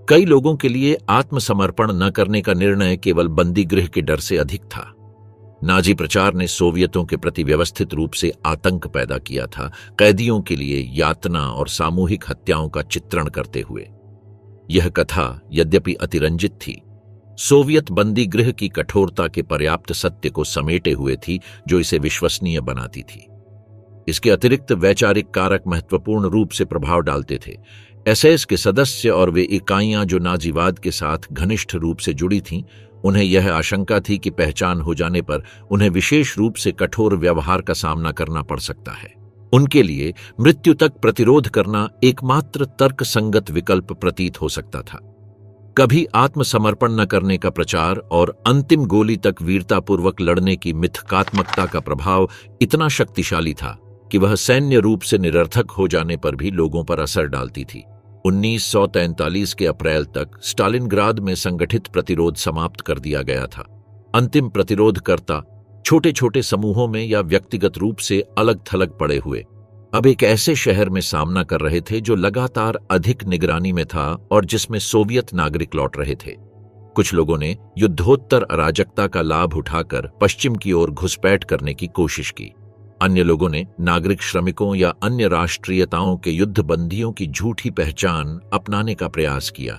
कई लोगों के लिए आत्मसमर्पण न करने का निर्णय केवल बंदीगृह के डर से अधिक था। नाजी प्रचार ने सोवियतों के प्रति व्यवस्थित रूप से आतंक पैदा किया था, कैदियों के लिए यातना और सामूहिक हत्याओं का चित्रण करते हुए। यह कथा यद्यपि अतिरंजित थी, सोवियत बंदीगृह की कठोरता के पर्याप्त सत्य को समेटे हुए थी, जो इसे विश्वसनीय बनाती थी। इसके अतिरिक्त वैचारिक कारक महत्वपूर्ण रूप से प्रभाव डालते थे। एसएस के सदस्य और वे इकाइयां जो नाजीवाद के साथ घनिष्ठ रूप से जुड़ी थीं, उन्हें यह आशंका थी कि पहचान हो जाने पर उन्हें विशेष रूप से कठोर व्यवहार का सामना करना पड़ सकता है। उनके लिए मृत्यु तक प्रतिरोध करना एकमात्र तर्कसंगत विकल्प प्रतीत हो सकता था। कभी आत्मसमर्पण न करने का प्रचार और अंतिम गोली तक वीरतापूर्वक लड़ने की मिथकात्मकता का प्रभाव इतना शक्तिशाली था कि वह सैन्य रूप से निरर्थक हो जाने पर भी लोगों पर असर डालती थी। 1943 के अप्रैल तक स्टालिनग्राद में संगठित प्रतिरोध समाप्त कर दिया गया था। अंतिम प्रतिरोधकर्ता छोटे छोटे समूहों में या व्यक्तिगत रूप से अलग थलग पड़े हुए अब एक ऐसे शहर में सामना कर रहे थे जो लगातार अधिक निगरानी में था और जिसमें सोवियत नागरिक लौट रहे थे। कुछ लोगों ने युद्धोत्तर अराजकता का लाभ उठाकर पश्चिम की ओर घुसपैठ करने की कोशिश की। अन्य लोगों ने नागरिक श्रमिकों या अन्य राष्ट्रीयताओं के युद्ध बंदियों की झूठी पहचान अपनाने का प्रयास किया।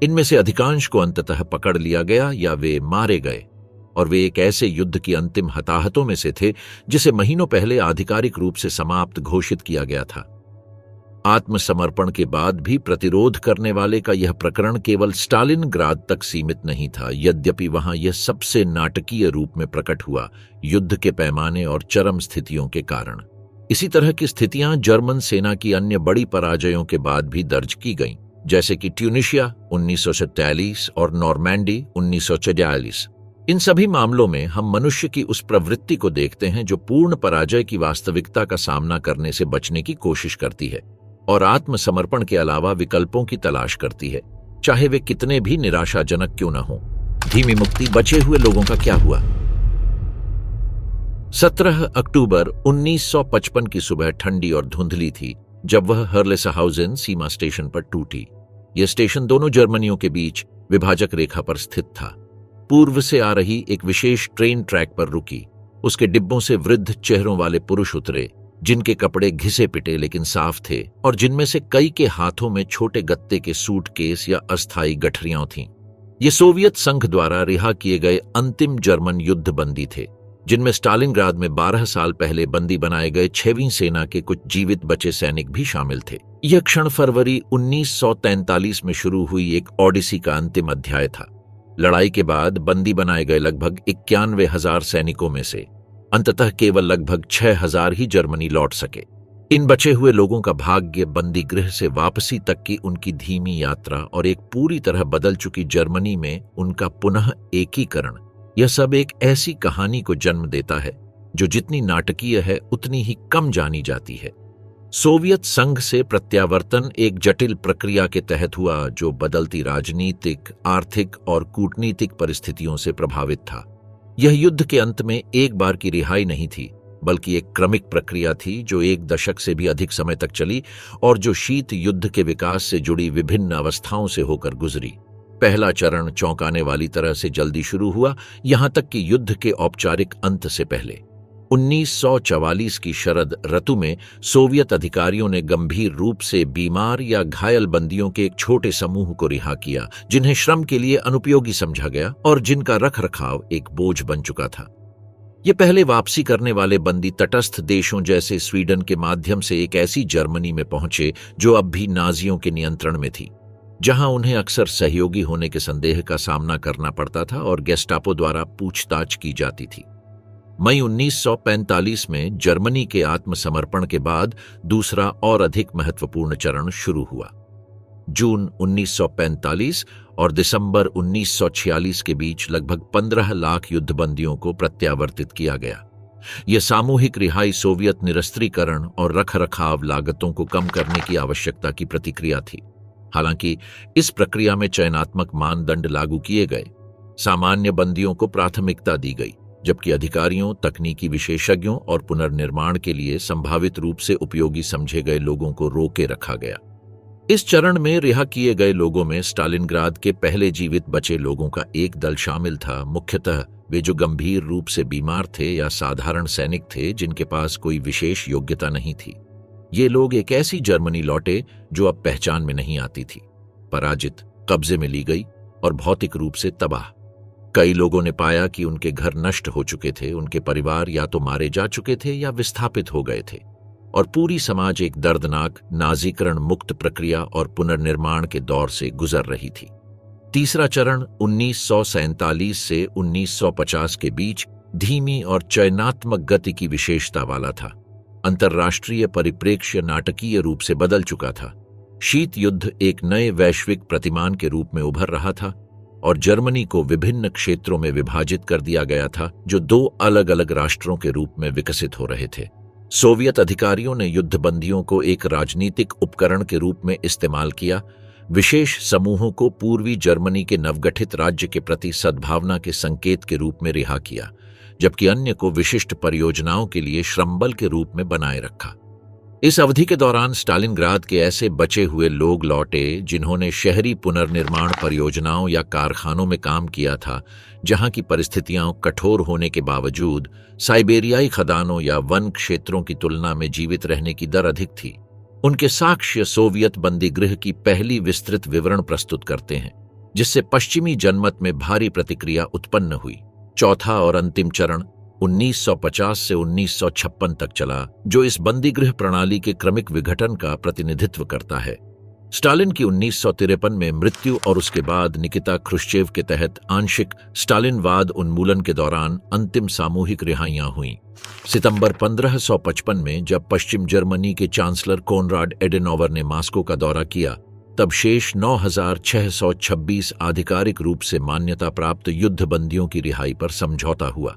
इनमें से अधिकांश को अंततः पकड़ लिया गया या वे मारे गए, और वे एक ऐसे युद्ध की अंतिम हताहतों में से थे जिसे महीनों पहले आधिकारिक रूप से समाप्त घोषित किया गया था। आत्मसमर्पण के बाद भी प्रतिरोध करने वाले का यह प्रकरण केवल स्टालिनग्राद तक सीमित नहीं था, यद्यपि वहां यह सबसे नाटकीय रूप में प्रकट हुआ युद्ध के पैमाने और चरम स्थितियों के कारण। इसी तरह की स्थितियां जर्मन सेना की अन्य बड़ी पराजयों के बाद भी दर्ज की गईं, जैसे कि ट्यूनिशिया 1947 और नॉर्मैंडी 1946। इन सभी मामलों में हम मनुष्य की उस प्रवृत्ति को देखते हैं जो पूर्ण पराजय की वास्तविकता का सामना करने से बचने की कोशिश करती है और आत्मसमर्पण के अलावा विकल्पों की तलाश करती है, चाहे वे कितने भी निराशाजनक क्यों न हों। धीमी मुक्ति बचे हुए लोगों का क्या हुआ? 17 अक्टूबर 1955 की सुबह ठंडी और धुंधली थी जब वह हर्लेसहाउजेन सीमा स्टेशन पर टूटी। यह स्टेशन दोनों जर्मनियों के बीच विभाजक रेखा पर स्थित था। पूर्व से आ रही एक विशेष ट्रेन ट्रैक पर रुकी। उसके डिब्बों से वृद्ध चेहरों वाले पुरुष उतरे, जिनके कपड़े घिसे पिटे लेकिन साफ थे और जिनमें से कई के हाथों में छोटे गत्ते के सूटकेस या अस्थायी गठरियां थीं। ये सोवियत संघ द्वारा रिहा किए गए अंतिम जर्मन युद्ध बंदी थे, जिनमें स्टालिनग्राद में 12 साल पहले बंदी बनाए गए 6वीं सेना के कुछ जीवित बचे सैनिक भी शामिल थे। यह क्षण फरवरी 1943 में शुरू हुई एक ओडिसी का अंतिम अध्याय था। लड़ाई के बाद बंदी बनाए गए लगभग 91,000 सैनिकों में से अंततः केवल लगभग 6,000 ही जर्मनी लौट सके। इन बचे हुए लोगों का भाग्य बंदी गृह से वापसी तक की उनकी धीमी यात्रा और एक पूरी तरह बदल चुकी जर्मनी में उनका पुनः एकीकरण, यह सब एक ऐसी कहानी को जन्म देता है जो जितनी नाटकीय है उतनी ही कम जानी जाती है। सोवियत संघ से प्रत्यावर्तन एक जटिल प्रक्रिया के तहत हुआ जो बदलती राजनीतिक, आर्थिक और कूटनीतिक परिस्थितियों से प्रभावित था। यह युद्ध के अंत में एक बार की रिहाई नहीं थी, बल्कि एक क्रमिक प्रक्रिया थी जो एक दशक से भी अधिक समय तक चली और जो शीत युद्ध के विकास से जुड़ी विभिन्न अवस्थाओं से होकर गुजरी। पहला चरण चौंकाने वाली तरह से जल्दी शुरू हुआ, यहां तक कि युद्ध के औपचारिक अंत से पहले 1944 की शरद ऋतु में सोवियत अधिकारियों ने गंभीर रूप से बीमार या घायल बंदियों के एक छोटे समूह को रिहा किया, जिन्हें श्रम के लिए अनुपयोगी समझा गया और जिनका रखरखाव एक बोझ बन चुका था। ये पहले वापसी करने वाले बंदी तटस्थ देशों जैसे स्वीडन के माध्यम से एक ऐसी जर्मनी में पहुंचे जो अब भी नाजियों के नियंत्रण में थी, जहां उन्हें अक्सर सहयोगी होने के संदेह का सामना करना पड़ता था और गेस्टापो द्वारा पूछताछ की जाती थी। मई 1945 में जर्मनी के आत्मसमर्पण के बाद दूसरा और अधिक महत्वपूर्ण चरण शुरू हुआ। जून 1945 और दिसंबर 1946 के बीच लगभग 15 लाख युद्धबंदियों को प्रत्यावर्तित किया गया। यह सामूहिक रिहाई सोवियत निरस्त्रीकरण और रखरखाव लागतों को कम करने की आवश्यकता की प्रतिक्रिया थी। हालांकि इस प्रक्रिया में चयनात्मक मानदंड लागू किए गए। सामान्य बंदियों को प्राथमिकता दी गई, जबकि अधिकारियों, तकनीकी विशेषज्ञों और पुनर्निर्माण के लिए संभावित रूप से उपयोगी समझे गए लोगों को रोके रखा गया। इस चरण में रिहा किए गए लोगों में स्टालिनग्राद के पहले जीवित बचे लोगों का एक दल शामिल था, मुख्यतः वे जो गंभीर रूप से बीमार थे या साधारण सैनिक थे जिनके पास कोई विशेष योग्यता नहीं थी। ये लोग एक ऐसी जर्मनी लौटे जो अब पहचान में नहीं आती थी, पराजित, कब्जे में ली गई और भौतिक रूप से तबाह। कई लोगों ने पाया कि उनके घर नष्ट हो चुके थे, उनके परिवार या तो मारे जा चुके थे या विस्थापित हो गए थे, और पूरी समाज एक दर्दनाक नाजीकरण मुक्त प्रक्रिया और पुनर्निर्माण के दौर से गुजर रही थी। तीसरा चरण 1947 से 1950 के बीच धीमी और चयनात्मक गति की विशेषता वाला था। अंतर्राष्ट्रीय परिप्रेक्ष्य नाटकीय रूप से बदल चुका था। शीत युद्ध एक नए वैश्विक प्रतिमान के रूप में उभर रहा था और जर्मनी को विभिन्न क्षेत्रों में विभाजित कर दिया गया था जो दो अलग अलग राष्ट्रों के रूप में विकसित हो रहे थे। सोवियत अधिकारियों ने युद्धबंदियों को एक राजनीतिक उपकरण के रूप में इस्तेमाल किया। विशेष समूहों को पूर्वी जर्मनी के नवगठित राज्य के प्रति सद्भावना के संकेत के रूप में रिहा किया, जबकि अन्य को विशिष्ट परियोजनाओं के लिए श्रमबल के रूप में बनाए रखा। इस अवधि के दौरान स्टालिनग्राद के ऐसे बचे हुए लोग लौटे जिन्होंने शहरी पुनर्निर्माण परियोजनाओं या कारखानों में काम किया था, जहां की परिस्थितियां कठोर होने के बावजूद साइबेरियाई खदानों या वन क्षेत्रों की तुलना में जीवित रहने की दर अधिक थी। उनके साक्ष्य सोवियत बंदीगृह की पहली विस्तृत विवरण प्रस्तुत करते हैं, जिससे पश्चिमी जनमत में भारी प्रतिक्रिया उत्पन्न हुई। चौथा और अंतिम चरण 1950 से 1956 तक चला, जो इस बंदीगृह प्रणाली के क्रमिक विघटन का प्रतिनिधित्व करता है। स्टालिन की 1953 में मृत्यु और उसके बाद निकिता क्रुश्चेव के तहत आंशिक स्टालिनवाद उन्मूलन के दौरान अंतिम सामूहिक रिहाइयां हुईं। सितंबर 1555 में जब पश्चिम जर्मनी के चांसलर कोनराड एडेनॉवर ने मॉस्को का दौरा किया, तब शेष 9626 आधिकारिक रूप से मान्यता प्राप्त युद्धबंदियों की रिहाई पर समझौता हुआ।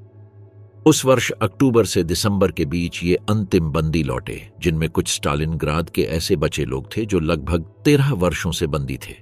उस वर्ष अक्टूबर से दिसंबर के बीच ये अंतिम बंदी लौटे, जिनमें कुछ स्टालिनग्राद के ऐसे बचे लोग थे जो लगभग 13 वर्षों से बंदी थे।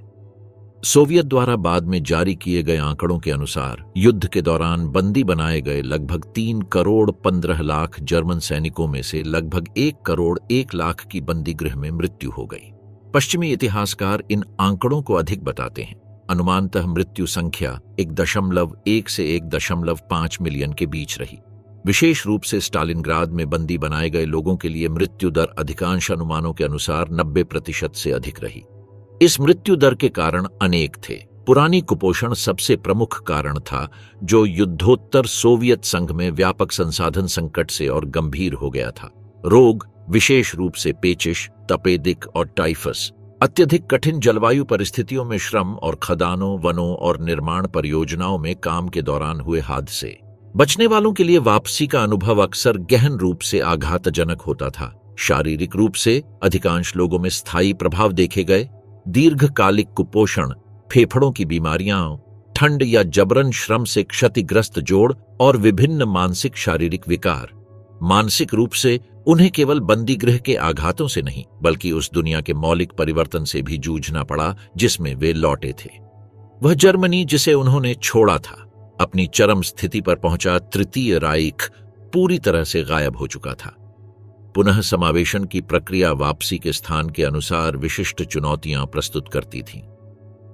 सोवियत द्वारा बाद में जारी किए गए आंकड़ों के अनुसार युद्ध के दौरान बंदी बनाए गए लगभग 3 करोड़ 15 लाख जर्मन सैनिकों में से लगभग 1 करोड़ 1 लाख की बंदीगृह में मृत्यु हो गई। पश्चिमी इतिहासकार इन आंकड़ों को अधिक बताते हैं। अनुमानतः मृत्यु संख्या 1.1 से 1.5 मिलियन के बीच रही। विशेष रूप से स्टालिनग्राद में बंदी बनाए गए लोगों के लिए मृत्यु दर अधिकांश अनुमानों के अनुसार 90% से अधिक रही। इस मृत्यु दर के कारण अनेक थे। पुरानी कुपोषण सबसे प्रमुख कारण था, जो युद्धोत्तर सोवियत संघ में व्यापक संसाधन संकट से और गंभीर हो गया था। रोग, विशेष रूप से पेचिश, तपेदिक और टाइफस, अत्यधिक कठिन जलवायु परिस्थितियों में श्रम और खदानों, वनों और निर्माण परियोजनाओं में काम के दौरान हुए हादसे। बचने वालों के लिए वापसी का अनुभव अक्सर गहन रूप से आघातजनक होता था। शारीरिक रूप से अधिकांश लोगों में स्थायी प्रभाव देखे गए। दीर्घकालिक कुपोषण, फेफड़ों की बीमारियां, ठंड या जबरन श्रम से क्षतिग्रस्त जोड़ और विभिन्न मानसिक शारीरिक विकार। मानसिक रूप से उन्हें केवल बंदीगृह के आघातों से नहीं, बल्कि उस दुनिया के मौलिक परिवर्तन से भी जूझना पड़ा जिसमें वे लौटे थे। वह जर्मनी जिसे उन्होंने छोड़ा था, अपनी चरम स्थिति पर पहुंचा तृतीय राइख पूरी तरह से गायब हो चुका था। पुनः समावेशन की प्रक्रिया वापसी के स्थान के अनुसार विशिष्ट चुनौतियां प्रस्तुत करती थी।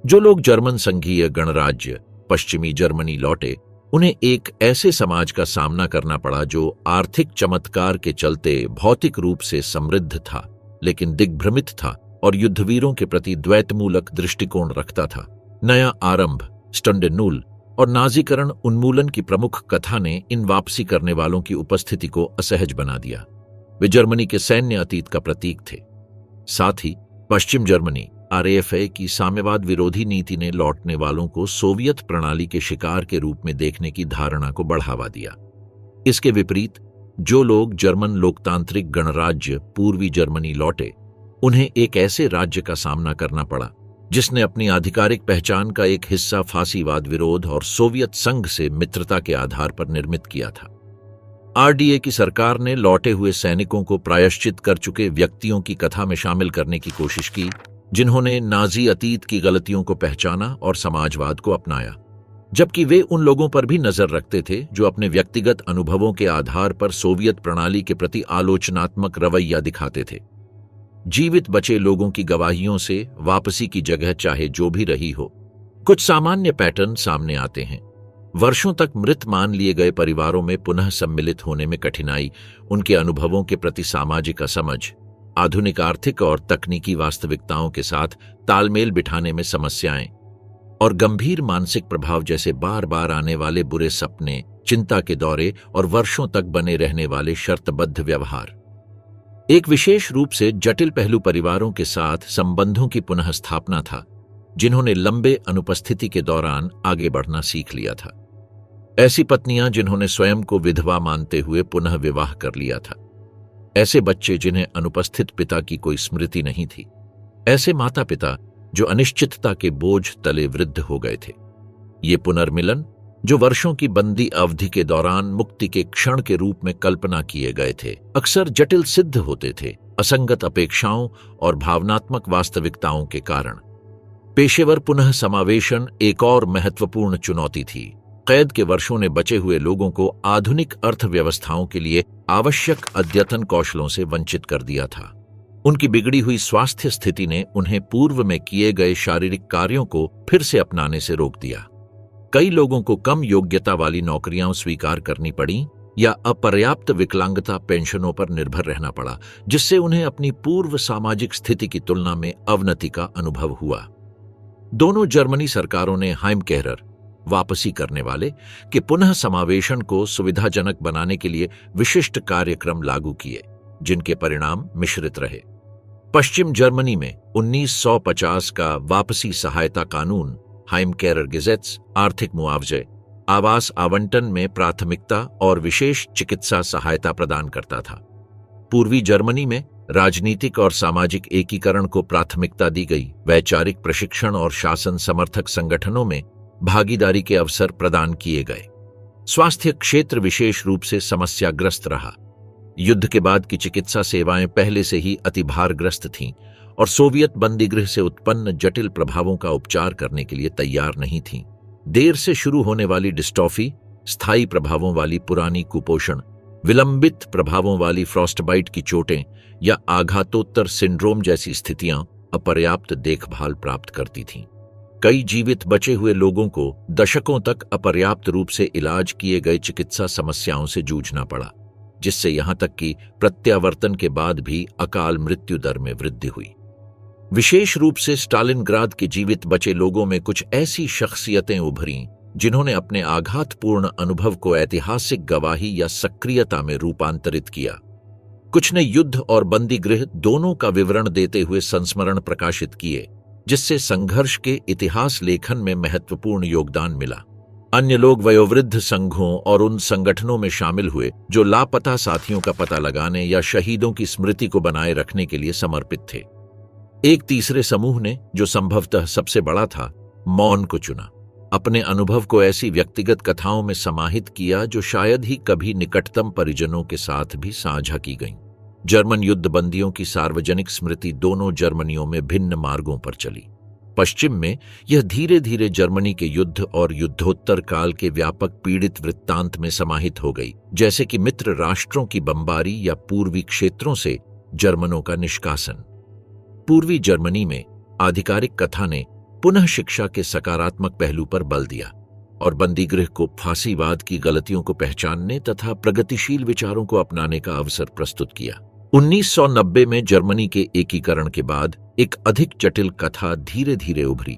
जो लोग जर्मन संघीय गणराज्य पश्चिमी जर्मनी लौटे, उन्हें एक ऐसे समाज का सामना करना पड़ा जो आर्थिक चमत्कार के चलते भौतिक रूप से समृद्ध था, लेकिन दिग्भ्रमित था और युद्धवीरों के प्रति द्वैतमूलक दृष्टिकोण रखता था। नया आरंभ, स्टंडेनूल और नाजीकरण उन्मूलन की प्रमुख कथा ने इन वापसी करने वालों की उपस्थिति को असहज बना दिया। वे जर्मनी के सैन्य अतीत का प्रतीक थे। साथ ही पश्चिम जर्मनी आरएएफए की साम्यवाद विरोधी नीति ने लौटने वालों को सोवियत प्रणाली के शिकार के रूप में देखने की धारणा को बढ़ावा दिया। इसके विपरीत जो लोग जर्मन लोकतांत्रिक गणराज्य पूर्वी जर्मनी लौटे, उन्हें एक ऐसे राज्य का सामना करना पड़ा जिसने अपनी आधिकारिक पहचान का एक हिस्सा फांसीवाद विरोध और सोवियत संघ से मित्रता के आधार पर निर्मित किया था। आरडीए की सरकार ने लौटे हुए सैनिकों को प्रायश्चित कर चुके व्यक्तियों की कथा में शामिल करने की कोशिश की, जिन्होंने नाजी अतीत की गलतियों को पहचाना और समाजवाद को अपनाया, जबकि वे उन लोगों पर भी नजर रखते थे जो अपने व्यक्तिगत अनुभवों के आधार पर सोवियत प्रणाली के प्रति आलोचनात्मक रवैया दिखाते थे। जीवित बचे लोगों की गवाहियों से वापसी की जगह चाहे जो भी रही हो, कुछ सामान्य पैटर्न सामने आते हैं। वर्षों तक मृत मान लिए गए परिवारों में पुनः सम्मिलित होने में कठिनाई, उनके अनुभवों के प्रति सामाजिक असमझ, आधुनिक आर्थिक और तकनीकी वास्तविकताओं के साथ तालमेल बिठाने में समस्याएं और गंभीर मानसिक प्रभाव जैसे बार बार आने वाले बुरे सपने, चिंता के दौरे और वर्षों तक बने रहने वाले शर्तबद्ध व्यवहार। एक विशेष रूप से जटिल पहलू परिवारों के साथ संबंधों की पुनः स्थापना था, जिन्होंने लंबे अनुपस्थिति के दौरान आगे बढ़ना सीख लिया था। ऐसी पत्नियां जिन्होंने स्वयं को विधवा मानते हुए पुनः विवाह कर लिया था। ऐसे बच्चे जिन्हें अनुपस्थित पिता की कोई स्मृति नहीं थी। ऐसे माता पिता जो अनिश्चितता के बोझ तले वृद्ध हो गए थे। ये पुनर्मिलन जो वर्षों की बंदी अवधि के दौरान मुक्ति के क्षण के रूप में कल्पना किए गए थे, अक्सर जटिल सिद्ध होते थे, असंगत अपेक्षाओं और भावनात्मक वास्तविकताओं के कारण। पेशेवर पुनः समावेशन एक और महत्वपूर्ण चुनौती थी। कैद के वर्षों ने बचे हुए लोगों को आधुनिक अर्थव्यवस्थाओं के लिए आवश्यक अद्यतन कौशलों से वंचित कर दिया था। उनकी बिगड़ी हुई स्वास्थ्य स्थिति ने उन्हें पूर्व में किए गए शारीरिक कार्यों को फिर से अपनाने से रोक दिया। कई लोगों को कम योग्यता वाली नौकरियां स्वीकार करनी पड़ी या अपर्याप्त विकलांगता पेंशनों पर निर्भर रहना पड़ा, जिससे उन्हें अपनी पूर्व सामाजिक स्थिति की तुलना में अवनति का अनुभव हुआ। दोनों जर्मनी सरकारों ने हाइमकेहरर, वापसी करने वाले, के पुनः समावेशन को सुविधाजनक बनाने के लिए विशिष्ट कार्यक्रम लागू किए, जिनके परिणाम मिश्रित रहे। पश्चिम जर्मनी में 1950 का वापसी सहायता कानून, हाइमकेहरर गेजेट्स, आर्थिक मुआवजे, आवास आवंटन में प्राथमिकता और विशेष चिकित्सा सहायता प्रदान करता था। पूर्वी जर्मनी में राजनीतिक और सामाजिक एकीकरण को प्राथमिकता दी गई। वैचारिक प्रशिक्षण और शासन समर्थक संगठनों में भागीदारी के अवसर प्रदान किए गए। स्वास्थ्य क्षेत्र विशेष रूप से समस्याग्रस्त रहा। युद्ध के बाद की चिकित्सा सेवाएं पहले से ही अतिभारग्रस्त थीं और सोवियत बंदीगृह से उत्पन्न जटिल प्रभावों का उपचार करने के लिए तैयार नहीं थीं। देर से शुरू होने वाली डिस्ट्रॉफी, स्थायी प्रभावों वाली पुरानी कुपोषण, विलंबित प्रभावों वाली फ्रॉस्टबाइट की चोटें या आघातोत्तर सिंड्रोम जैसी स्थितियां अपर्याप्त देखभाल प्राप्त करती थीं। कई जीवित बचे हुए लोगों को दशकों तक अपर्याप्त रूप से इलाज किए गए चिकित्सा समस्याओं से जूझना पड़ा, जिससे यहां तक कि प्रत्यावर्तन के बाद भी अकाल मृत्यु दर में वृद्धि हुई। विशेष रूप से स्टालिनग्राद के जीवित बचे लोगों में कुछ ऐसी शख्सियतें उभरीं जिन्होंने अपने आघातपूर्ण अनुभव को ऐतिहासिक गवाही या सक्रियता में रूपांतरित किया। कुछ ने युद्ध और बंदीगृह दोनों का विवरण देते हुए संस्मरण प्रकाशित किए, जिससे संघर्ष के इतिहास लेखन में महत्वपूर्ण योगदान मिला। अन्य लोग वयोवृद्ध संघों और उन संगठनों में शामिल हुए जो लापता साथियों का पता लगाने या शहीदों की स्मृति को बनाए रखने के लिए समर्पित थे। एक तीसरे समूह ने, जो संभवतः सबसे बड़ा था, मौन को चुना। अपने अनुभव को ऐसी व्यक्तिगत कथाओं में समाहित किया जो शायद ही कभी निकटतम परिजनों के साथ भी साझा की गईं। जर्मन युद्धबंदियों की सार्वजनिक स्मृति दोनों जर्मनियों में भिन्न मार्गों पर चली। पश्चिम में यह धीरे धीरे जर्मनी के युद्ध और युद्धोत्तर काल के व्यापक पीड़ित वृत्तांत में समाहित हो गई, जैसे कि मित्र राष्ट्रों की बमबारी या पूर्वी क्षेत्रों से जर्मनों का निष्कासन। पूर्वी जर्मनी में आधिकारिक कथा ने पुनः शिक्षा के सकारात्मक पहलू पर बल दिया और बंदीगृह को फांसीवाद की गलतियों को पहचानने तथा प्रगतिशील विचारों को अपनाने का अवसर प्रस्तुत किया। 1990 में जर्मनी के एकीकरण के बाद एक अधिक जटिल कथा धीरे धीरे उभरी।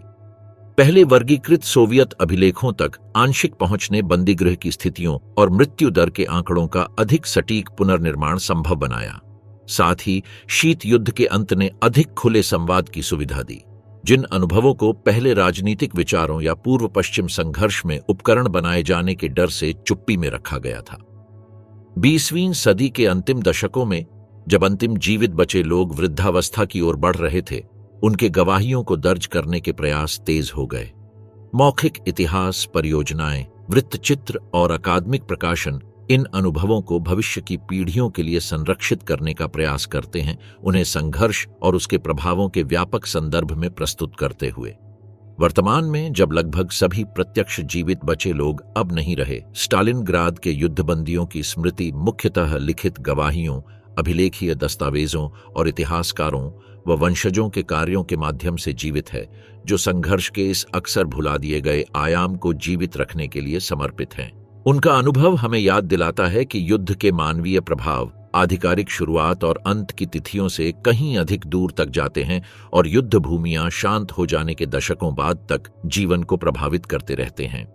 पहले वर्गीकृत सोवियत अभिलेखों तक आंशिक पहुंच ने बंदीगृह की स्थितियों और मृत्यु दर के आंकड़ों का अधिक सटीक पुनर्निर्माण संभव बनाया। साथ ही शीत युद्ध के अंत ने अधिक खुले संवाद की सुविधा दी, जिन अनुभवों को पहले राजनीतिक विचारों या पूर्व पश्चिम संघर्ष में उपकरण बनाए जाने के डर से चुप्पी में रखा गया था। 20वीं सदी के अंतिम दशकों में जब अंतिम जीवित बचे लोग वृद्धावस्था की ओर बढ़ रहे थे, उनके गवाहियों को दर्ज करने के प्रयास तेज हो गए। मौखिक इतिहास परियोजनाएं, वृत्तचित्र और अकादमिक प्रकाशन इन अनुभवों को भविष्य की पीढ़ियों के लिए संरक्षित करने का प्रयास करते हैं, उन्हें संघर्ष और उसके प्रभावों के व्यापक संदर्भ में प्रस्तुत करते हुए। वर्तमान में जब लगभग सभी प्रत्यक्ष जीवित बचे लोग अब नहीं रहे, स्टालिनग्राद के युद्धबंदियों की स्मृति मुख्यतः लिखित गवाहियों, अभिलेखीय दस्तावेजों और इतिहासकारों व वंशजों के कार्यों के माध्यम से जीवित है, जो संघर्ष के इस अक्सर भुला दिए गए आयाम को जीवित रखने के लिए समर्पित हैं। उनका अनुभव हमें याद दिलाता है कि युद्ध के मानवीय प्रभाव आधिकारिक शुरुआत और अंत की तिथियों से कहीं अधिक दूर तक जाते हैं और युद्ध भूमियां शांत हो जाने के दशकों बाद तक जीवन को प्रभावित करते रहते हैं।